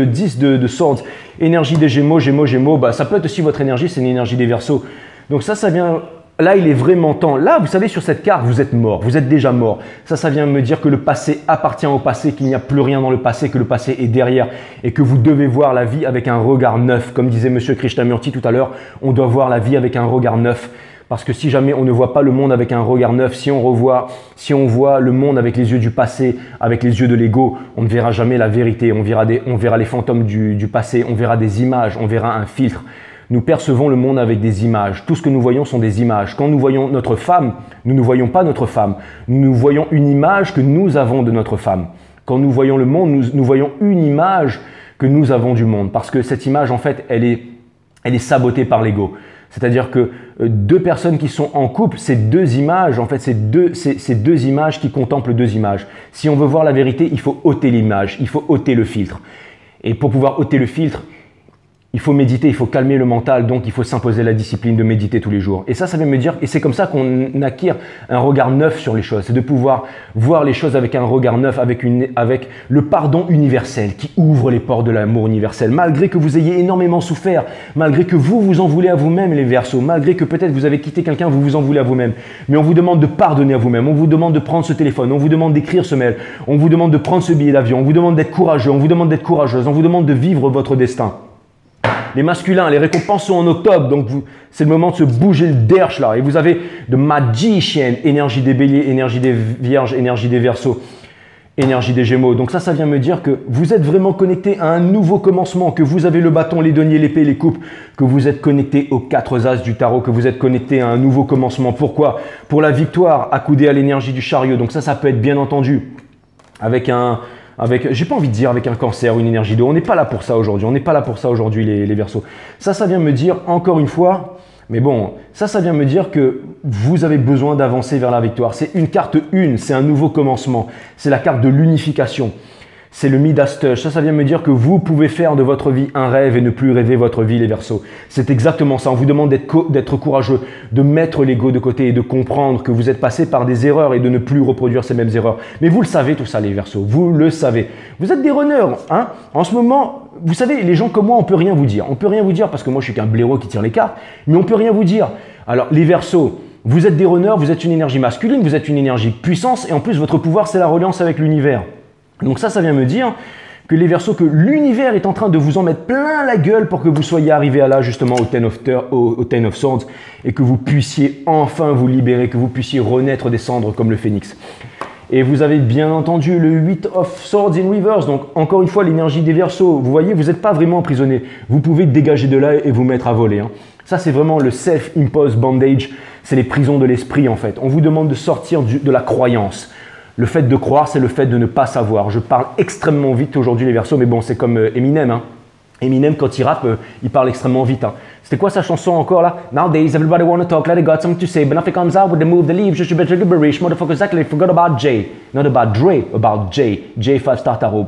Speaker 1: 10 de Swords, énergie des Gémeaux, Gémeaux, bah, ça peut être aussi votre énergie, c'est une énergie des Verseaux. Donc ça vient… Là, il est vraiment temps. Là, vous savez, sur cette carte, vous êtes mort. Vous êtes déjà mort. Ça vient me dire que le passé appartient au passé, qu'il n'y a plus rien dans le passé, que le passé est derrière et que vous devez voir la vie avec un regard neuf. Comme disait M. Krishnamurti tout à l'heure, on doit voir la vie avec un regard neuf. Parce que si jamais on ne voit pas le monde avec un regard neuf, si on voit le monde avec les yeux du passé, avec les yeux de l'ego, on ne verra jamais la vérité. On verra les fantômes du passé, on verra des images, on verra un filtre. Nous percevons le monde avec des images. Tout ce que nous voyons sont des images. Quand nous voyons notre femme, nous ne voyons pas notre femme. Nous voyons une image que nous avons de notre femme. Quand nous voyons le monde, nous voyons une image que nous avons du monde. Parce que cette image, en fait, elle est sabotée par l'ego. C'est-à-dire que deux personnes qui sont en couple, c'est deux images. En fait, c'est deux images qui contemplent deux images. Si on veut voir la vérité, il faut ôter l'image. Il faut ôter le filtre. Et pour pouvoir ôter le filtre, il faut méditer, il faut calmer le mental, donc il faut s'imposer la discipline de méditer tous les jours. Et ça vient me dire, et c'est comme ça qu'on acquiert un regard neuf sur les choses, c'est de pouvoir voir les choses avec un regard neuf, avec le pardon universel qui ouvre les portes de l'amour universel. Malgré que vous ayez énormément souffert, malgré que vous en voulez à vous-même les Verseaux, malgré que peut-être vous avez quitté quelqu'un, vous vous en voulez à vous-même. Mais on vous demande de pardonner à vous-même, on vous demande de prendre ce téléphone, on vous demande d'écrire ce mail, on vous demande de prendre ce billet d'avion, on vous demande d'être courageux, on vous demande d'être courageuse, on vous demande de vivre votre destin. Les masculins, les récompenses sont en octobre, donc c'est le moment de se bouger le derche là. Et vous avez de Magician, énergie des béliers, énergie des vierges, énergie des Verseaux, énergie des Gémeaux. Donc ça vient me dire que vous êtes vraiment connecté à un nouveau commencement, que vous avez le bâton, les deniers, l'épée, les coupes, que vous êtes connecté aux 4 as du tarot, que vous êtes connecté à un nouveau commencement. Pourquoi? Pour la victoire, accoudé à l'énergie du chariot. Donc ça peut être bien entendu j'ai pas envie de dire avec un cancer ou une énergie d'eau. On n'est pas là pour ça aujourd'hui. On n'est pas là pour ça aujourd'hui, les Verseaux. Ça vient me dire, encore une fois, mais bon, ça vient me dire que vous avez besoin d'avancer vers la victoire. C'est une carte 1, c'est un nouveau commencement. C'est la carte de l'unification. C'est le Midas Touch. Ça vient me dire que vous pouvez faire de votre vie un rêve et ne plus rêver votre vie, les Verseaux. C'est exactement ça. On vous demande d'être courageux, de mettre l'ego de côté et de comprendre que vous êtes passé par des erreurs et de ne plus reproduire ces mêmes erreurs. Mais vous le savez tout ça, les Verseaux. Vous le savez. Vous êtes des runners, hein. En ce moment, vous savez, les gens comme moi, on peut rien vous dire. On peut rien vous dire parce que moi, je suis qu'un blaireau qui tire les cartes. Mais on peut rien vous dire. Alors, les Verseaux, vous êtes des runners, vous êtes une énergie masculine, vous êtes une énergie puissance et en plus, votre pouvoir, c'est la reliance avec l'univers. Donc ça vient me dire que les Verseaux, que l'univers est en train de vous en mettre plein la gueule pour que vous soyez arrivés à là justement au Ten of Swords et que vous puissiez enfin vous libérer, que vous puissiez renaître des cendres comme le phénix. Et vous avez bien entendu le 8 of Swords in reverse, donc encore une fois l'énergie des Verseaux. Vous voyez, vous n'êtes pas vraiment emprisonné, vous pouvez dégager de là et vous mettre à voler. Hein. Ça c'est vraiment le self-imposed bandage, c'est les prisons de l'esprit en fait. On vous demande de sortir de la croyance. Le fait de croire, c'est le fait de ne pas savoir. Je parle extrêmement vite aujourd'hui les Verseaux, mais bon, c'est comme Eminem. Hein. Eminem, quand il rappe, il parle extrêmement vite. Hein. C'était quoi sa chanson encore là? Nowadays, everybody wanna talk, like they got something to say, but nothing comes out with the move, the leaves, just better liberation, motherfuckers exactly forgot about Jay. Not about Dre, about Jay. J5 Star Tarot.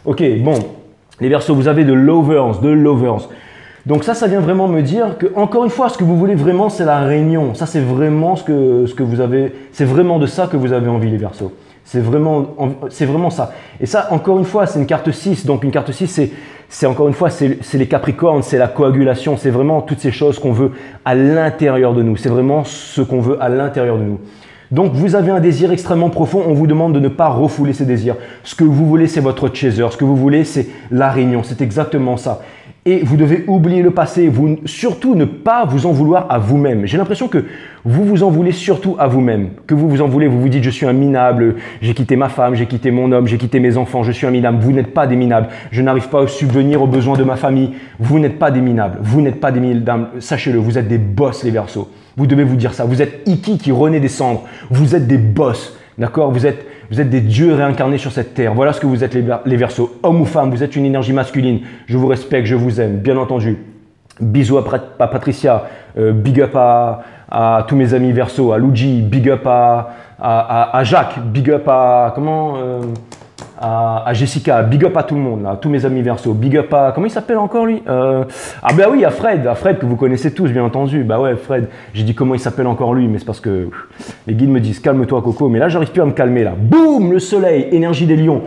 Speaker 1: Ok, bon. Les Verseaux, vous avez de lovers. Donc ça vient vraiment me dire que, encore une fois, ce que vous voulez vraiment, c'est la réunion. Ça, c'est vraiment ce que vous avez, c'est vraiment de ça que vous avez envie, les Verseaux. C'est vraiment ça. Et ça, encore une fois, c'est une carte 6. Donc, une carte 6, c'est encore une fois, c'est les Capricornes, c'est la coagulation. C'est vraiment toutes ces choses qu'on veut à l'intérieur de nous. C'est vraiment ce qu'on veut à l'intérieur de nous. Donc, vous avez un désir extrêmement profond. On vous demande de ne pas refouler ces désirs. Ce que vous voulez, c'est votre chaser. Ce que vous voulez, c'est la réunion. C'est exactement ça. Et vous devez oublier le passé, surtout ne pas vous en vouloir à vous-même. J'ai l'impression que vous vous en voulez surtout à vous-même. Que vous vous en voulez, vous vous dites je suis un minable, j'ai quitté ma femme, j'ai quitté mon homme, j'ai quitté mes enfants, je suis un minable. Vous n'êtes pas des minables. Je n'arrive pas à subvenir aux besoins de ma famille. Vous n'êtes pas des minables. Vous n'êtes pas des minables. Sachez-le, vous êtes des boss les Verseaux. Vous devez vous dire ça. Vous êtes Iki qui renaît des cendres. Vous êtes des boss. D'accord? Vous êtes des dieux réincarnés sur cette terre. Voilà ce que vous êtes les Verseaux. Homme ou femme, vous êtes une énergie masculine. Je vous respecte, je vous aime, bien entendu. Bisous à Patricia, big up à tous mes amis Verseau, à Luigi, big up à Jacques, big up à Jessica, big up à tout le monde, là, à tous mes amis Verseau, big up à, comment il s'appelle encore lui ah ben oui, à Fred que vous connaissez tous bien entendu, bah ouais Fred, j'ai dit comment il s'appelle encore lui, mais c'est parce que les guides me disent calme-toi Coco, mais là j'arrive plus à me calmer là, boum, le soleil, énergie des lions.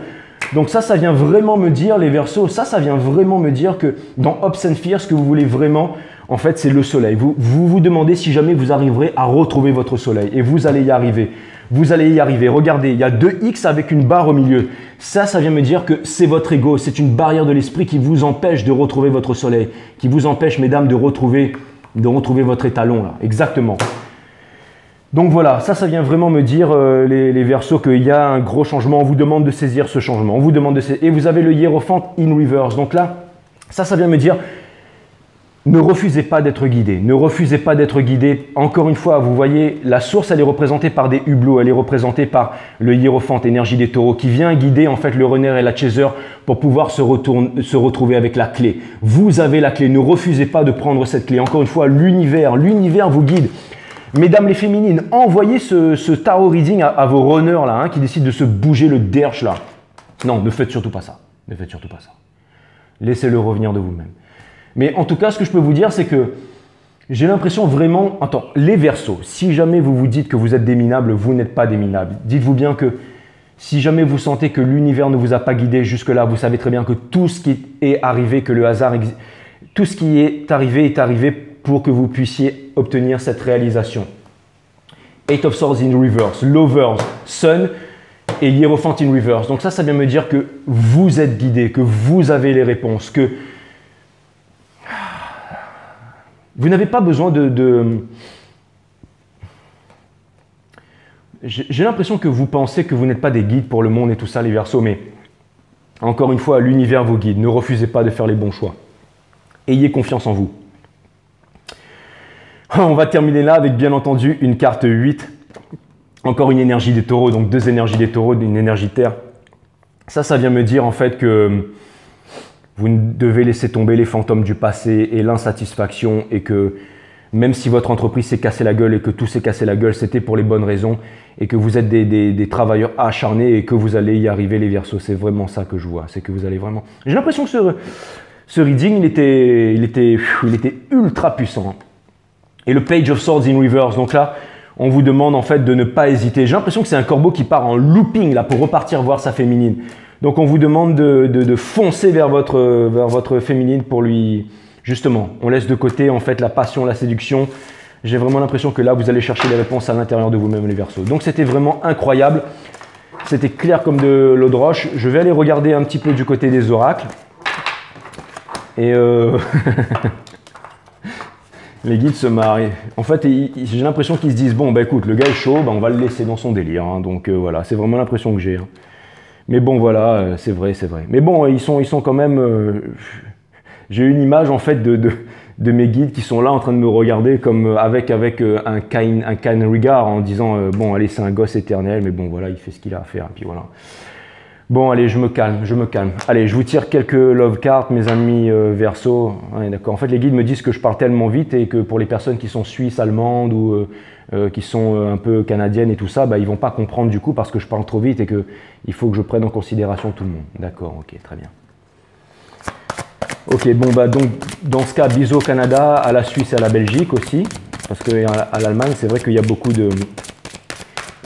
Speaker 1: Donc ça vient vraiment me dire, les Verseaux, ça vient vraiment me dire que dans Hopes and Fear, ce que vous voulez vraiment, en fait, c'est le soleil. Vous demandez si jamais vous arriverez à retrouver votre soleil. Et vous allez y arriver. Vous allez y arriver. Regardez, il y a 2 X avec une barre au milieu. Ça vient me dire que c'est votre ego. C'est une barrière de l'esprit qui vous empêche de retrouver votre soleil. Qui vous empêche, mesdames, de retrouver votre étalon. Là. Exactement. Donc voilà, ça vient vraiment me dire, les Verseaux, qu'il y a un gros changement. On vous demande de saisir ce changement. On vous demande de saisir. Et vous avez le Hiérophante in reverse. Donc là, ça vient me dire, ne refusez pas d'être guidé. Ne refusez pas d'être guidé. Encore une fois, vous voyez, la source, elle est représentée par des hublots. Elle est représentée par le Hiérophante, énergie des taureaux, qui vient guider en fait le runner et la chaser pour pouvoir se retrouver avec la clé. Vous avez la clé. Ne refusez pas de prendre cette clé. Encore une fois, l'univers vous guide. Mesdames les féminines, envoyez ce tarot reading à vos runners là, hein, qui décident de se bouger le derche là. Non, ne faites surtout pas ça. Ne faites surtout pas ça. Laissez-le revenir de vous-même. Mais en tout cas, ce que je peux vous dire, c'est que j'ai l'impression vraiment... Attends, les Verseaux, si jamais vous vous dites que vous êtes déminable, vous n'êtes pas déminable. Dites-vous bien que si jamais vous sentez que l'univers ne vous a pas guidé jusque-là, vous savez très bien que tout ce qui est arrivé, que le hasard... Tout ce qui est arrivé pour que vous puissiez obtenir cette réalisation. Eight of Swords in reverse, Lovers, Sun et Hiérophant in reverse. Donc ça vient me dire que vous êtes guidé, que vous avez les réponses, que vous n'avez pas besoin J'ai l'impression que vous pensez que vous n'êtes pas des guides pour le monde et tout ça, les Verseaux, mais encore une fois, l'univers vous guide. Ne refusez pas de faire les bons choix. Ayez confiance en vous. On va terminer là avec bien entendu une carte 8. Encore une énergie des taureaux, donc 2 énergies des taureaux, une énergie terre. Ça vient me dire en fait que vous devez laisser tomber les fantômes du passé et l'insatisfaction, et que même si votre entreprise s'est cassé la gueule et que tout s'est cassé la gueule, c'était pour les bonnes raisons, et que vous êtes des travailleurs acharnés et que vous allez y arriver, les Verseaux. C'est vraiment ça que je vois. C'est que vous allez vraiment... J'ai l'impression que ce reading, il était ultra puissant. Et le Page of Swords in reverse. Donc là, on vous demande en fait de ne pas hésiter. J'ai l'impression que c'est un corbeau qui part en looping là pour repartir voir sa féminine. Donc on vous demande de foncer vers votre féminine pour lui... Justement, on laisse de côté en fait la passion, la séduction. J'ai vraiment l'impression que là, vous allez chercher les réponses à l'intérieur de vous-même, les Verseaux. Donc c'était vraiment incroyable. C'était clair comme de l'eau de roche. Je vais aller regarder un petit peu du côté des oracles. Et les guides se marrent. En fait, j'ai l'impression qu'ils se disent, bon, bah écoute, le gars est chaud, bah, on va le laisser dans son délire. Hein. Donc voilà, c'est vraiment l'impression que j'ai. Hein. Mais bon, voilà, c'est vrai, c'est vrai. Mais bon, ils sont quand même... j'ai une image, en fait, de mes guides qui sont là en train de me regarder comme avec un kind regard, en disant, bon, allez, c'est un gosse éternel, mais bon, voilà, il fait ce qu'il a à faire, et puis voilà. Bon, allez, je me calme. Allez, je vous tire quelques love cards, mes amis Verseaux. Ouais, d'accord. En fait, les guides me disent que je parle tellement vite et que pour les personnes qui sont suisses, allemandes ou qui sont un peu canadiennes et tout ça, bah, ils vont pas comprendre du coup parce que je parle trop vite et qu'il faut que je prenne en considération tout le monde. D'accord, ok, très bien. Ok, bon, bah donc, dans ce cas, bisous au Canada, à la Suisse et à la Belgique aussi, parce qu'à l'Allemagne, c'est vrai qu'il y a beaucoup de...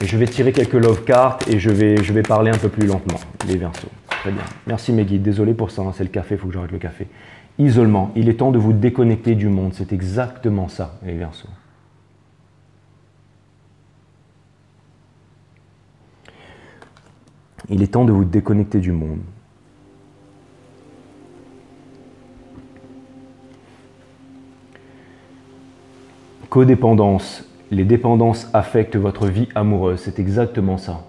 Speaker 1: Je vais tirer quelques love cards et je vais parler un peu plus lentement, les Verseaux. Très bien. Merci mes guides. Désolé pour ça, hein, c'est le café, il faut que j'arrête le café. Isolement. Il est temps de vous déconnecter du monde. C'est exactement ça, les Verseaux. Il est temps de vous déconnecter du monde. Codépendance. Les dépendances affectent votre vie amoureuse. C'est exactement ça.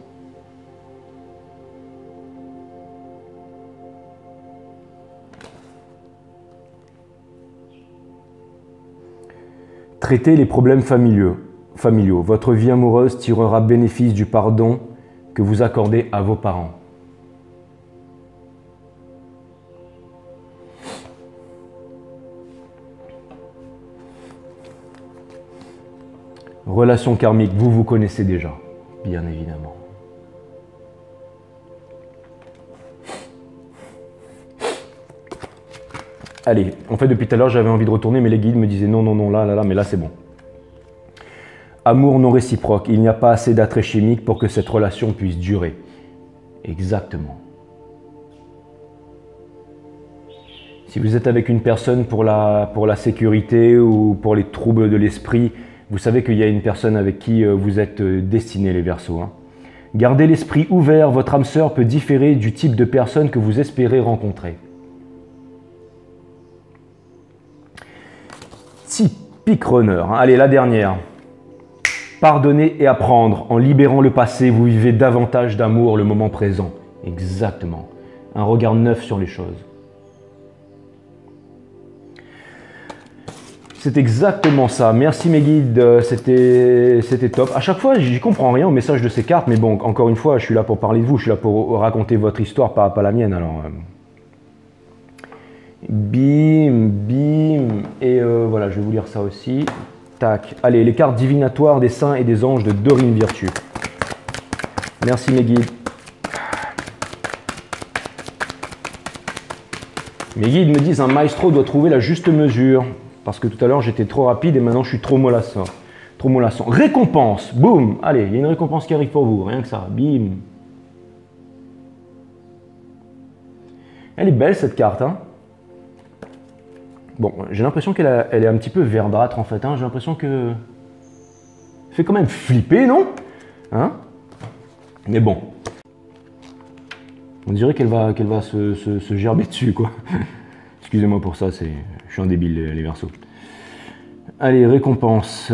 Speaker 1: Traitez les problèmes familiaux. Votre vie amoureuse tirera bénéfice du pardon que vous accordez à vos parents. Relation karmique, vous vous connaissez déjà, bien évidemment. Allez, en fait depuis tout à l'heure j'avais envie de retourner mais les guides me disaient non, non, non, là, mais là c'est bon. Amour non réciproque, il n'y a pas assez d'attrait chimique pour que cette relation puisse durer. Exactement. Si vous êtes avec une personne pour la sécurité ou pour les troubles de l'esprit, vous savez qu'il y a une personne avec qui vous êtes destinés les Verseaux. Hein. Gardez l'esprit ouvert, votre âme sœur peut différer du type de personne que vous espérez rencontrer. Typique runner. Hein. Allez, la dernière. Pardonner et apprendre. En libérant le passé, vous vivez davantage d'amour le moment présent. Exactement. Un regard neuf sur les choses. C'est exactement ça. Merci mes guides, c'était top. À chaque fois, j'y comprends rien au message de ces cartes, mais bon, encore une fois, je suis là pour parler de vous, je suis là pour raconter votre histoire, pas la mienne. Alors, bim, bim, et voilà, je vais vous lire ça aussi. Tac. Allez, les cartes divinatoires des saints et des anges de Dorine Virtue. Merci mes guides. Mes guides me disent un maestro doit trouver la juste mesure. Parce que tout à l'heure j'étais trop rapide et maintenant je suis trop mollasson. Trop mollasson. Récompense, boum. Allez, il y a une récompense qui arrive pour vous, rien que ça, bim. Elle est belle cette carte, hein. Bon, j'ai l'impression qu'elle est un petit peu verdâtre en fait, hein. J'ai l'impression que... Elle fait quand même flipper, non? Hein? Mais bon. On dirait qu'elle va se gerber dessus, quoi. Excusez-moi pour ça, je suis un débile, les Verseaux. Allez, récompense.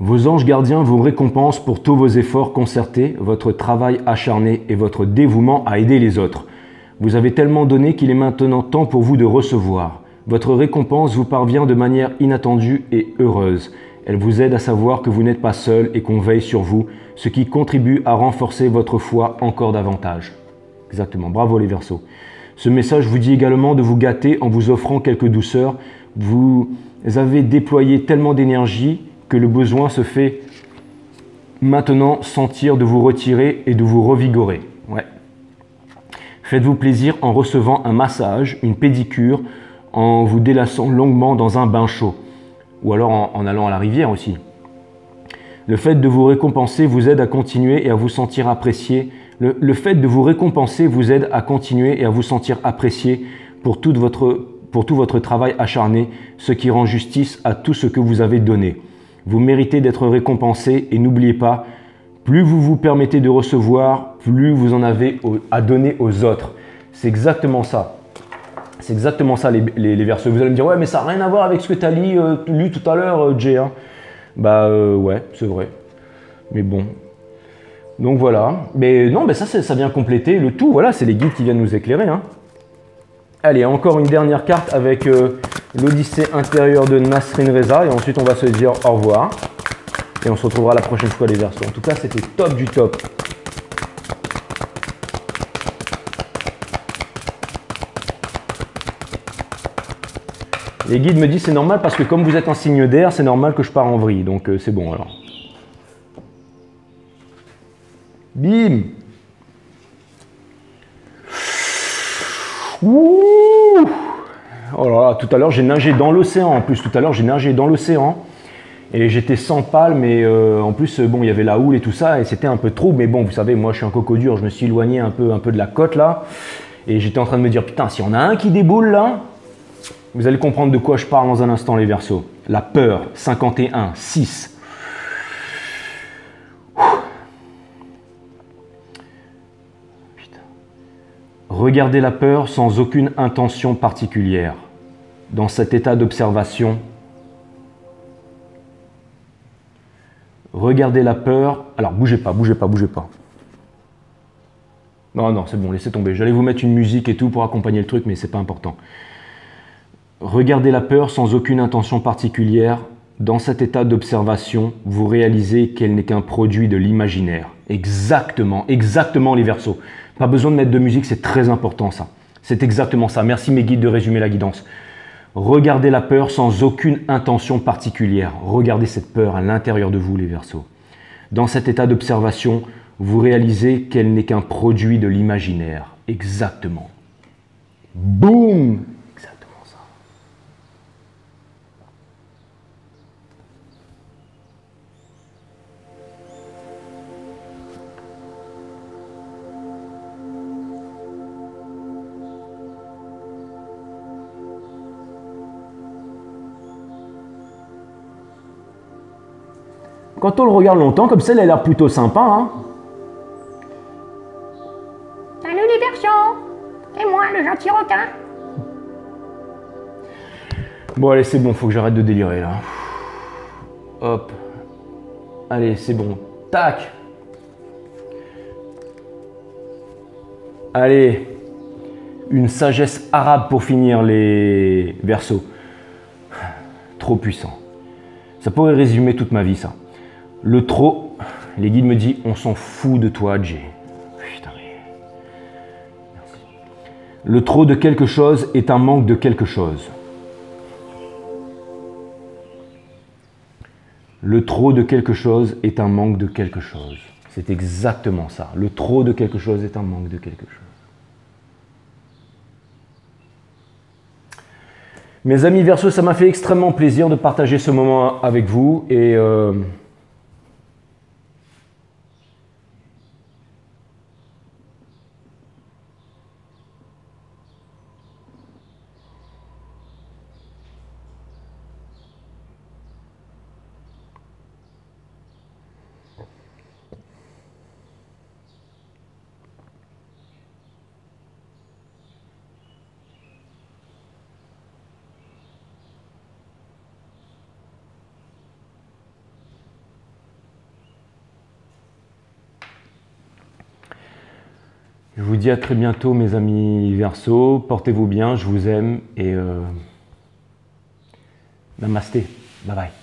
Speaker 1: Vos anges gardiens vous récompensent pour tous vos efforts concertés, votre travail acharné et votre dévouement à aider les autres. Vous avez tellement donné qu'il est maintenant temps pour vous de recevoir. Votre récompense vous parvient de manière inattendue et heureuse. Elle vous aide à savoir que vous n'êtes pas seul et qu'on veille sur vous, ce qui contribue à renforcer votre foi encore davantage. Exactement, bravo les Verseaux. Ce message vous dit également de vous gâter en vous offrant quelques douceurs. Vous avez déployé tellement d'énergie que le besoin se fait maintenant sentir de vous retirer et de vous revigorer. Ouais. Faites-vous plaisir en recevant un massage, une pédicure, en vous délassant longuement dans un bain chaud. Ou alors en allant à la rivière aussi. Le fait de vous récompenser vous aide à continuer et à vous sentir apprécié. Le fait de vous récompenser vous aide à continuer et à vous sentir apprécié pour tout votre travail acharné, ce qui rend justice à tout ce que vous avez donné. Vous méritez d'être récompensé et n'oubliez pas, plus vous vous permettez de recevoir, plus vous en avez à donner aux autres. C'est exactement ça. C'est exactement ça les Verseaux. Vous allez me dire, ouais, mais ça n'a rien à voir avec ce que tu as lu tout à l'heure, Jay. Hein. Bah ouais, c'est vrai. Mais bon. Donc voilà. Mais non, mais ça vient compléter le tout. Voilà, c'est les guides qui viennent nous éclairer. Hein. Allez, encore une dernière carte avec l'Odyssée intérieure de Nasrin Reza. Et ensuite, on va se dire au revoir. Et on se retrouvera la prochaine fois, les Verseaux. En tout cas, c'était top du top. Les guides me disent c'est normal parce que comme vous êtes un signe d'air, c'est normal que je pars en vrille. Donc c'est bon alors. Bim. Ouh. Oh là là, tout à l'heure j'ai nagé dans l'océan. En plus, tout à l'heure j'ai nagé dans l'océan. Et j'étais sans palme mais en plus, bon, il y avait la houle et tout ça. Et c'était un peu trop. Mais bon, vous savez, moi je suis un coco dur. Je me suis éloigné un peu de la côte là. Et j'étais en train de me dire, putain, si on a un qui déboule là... Vous allez comprendre de quoi je parle dans un instant, les Verseaux. La peur, 51, 6. Putain. Regardez la peur sans aucune intention particulière. Dans cet état d'observation, regardez la peur. Alors, bougez pas, bougez pas, bougez pas. Non, non, c'est bon, laissez tomber. J'allais vous mettre une musique et tout pour accompagner le truc, mais c'est pas important. Regardez la peur sans aucune intention particulière. Dans cet état d'observation, vous réalisez qu'elle n'est qu'un produit de l'imaginaire. Exactement, exactement les Verseaux. Pas besoin de mettre de musique, c'est très important ça. C'est exactement ça. Merci mes guides de résumer la guidance. Regardez la peur sans aucune intention particulière. Regardez cette peur à l'intérieur de vous, les Verseaux. Dans cet état d'observation, vous réalisez qu'elle n'est qu'un produit de l'imaginaire. Exactement. Boum! Exactement ça. Quand on le regarde longtemps, comme ça, elle a l'air plutôt sympa, hein?
Speaker 2: Salut les Verseaux, c'est moi le gentil requin.
Speaker 1: Bon, allez, c'est bon, faut que j'arrête de délirer, là. Hop. Allez, c'est bon. Tac. Allez. Une sagesse arabe pour finir, les Verseaux. Trop puissant. Ça pourrait résumer toute ma vie, ça. Le trop, les guides me disent, on s'en fout de toi, Jay. Putain, mais... Merci. Le trop de quelque chose est un manque de quelque chose. Le trop de quelque chose est un manque de quelque chose. C'est exactement ça. Le trop de quelque chose est un manque de quelque chose. Mes amis Verseaux, ça m'a fait extrêmement plaisir de partager ce moment avec vous et je vous dis à très bientôt mes amis Verseaux, portez-vous bien, je vous aime et namasté, bye bye.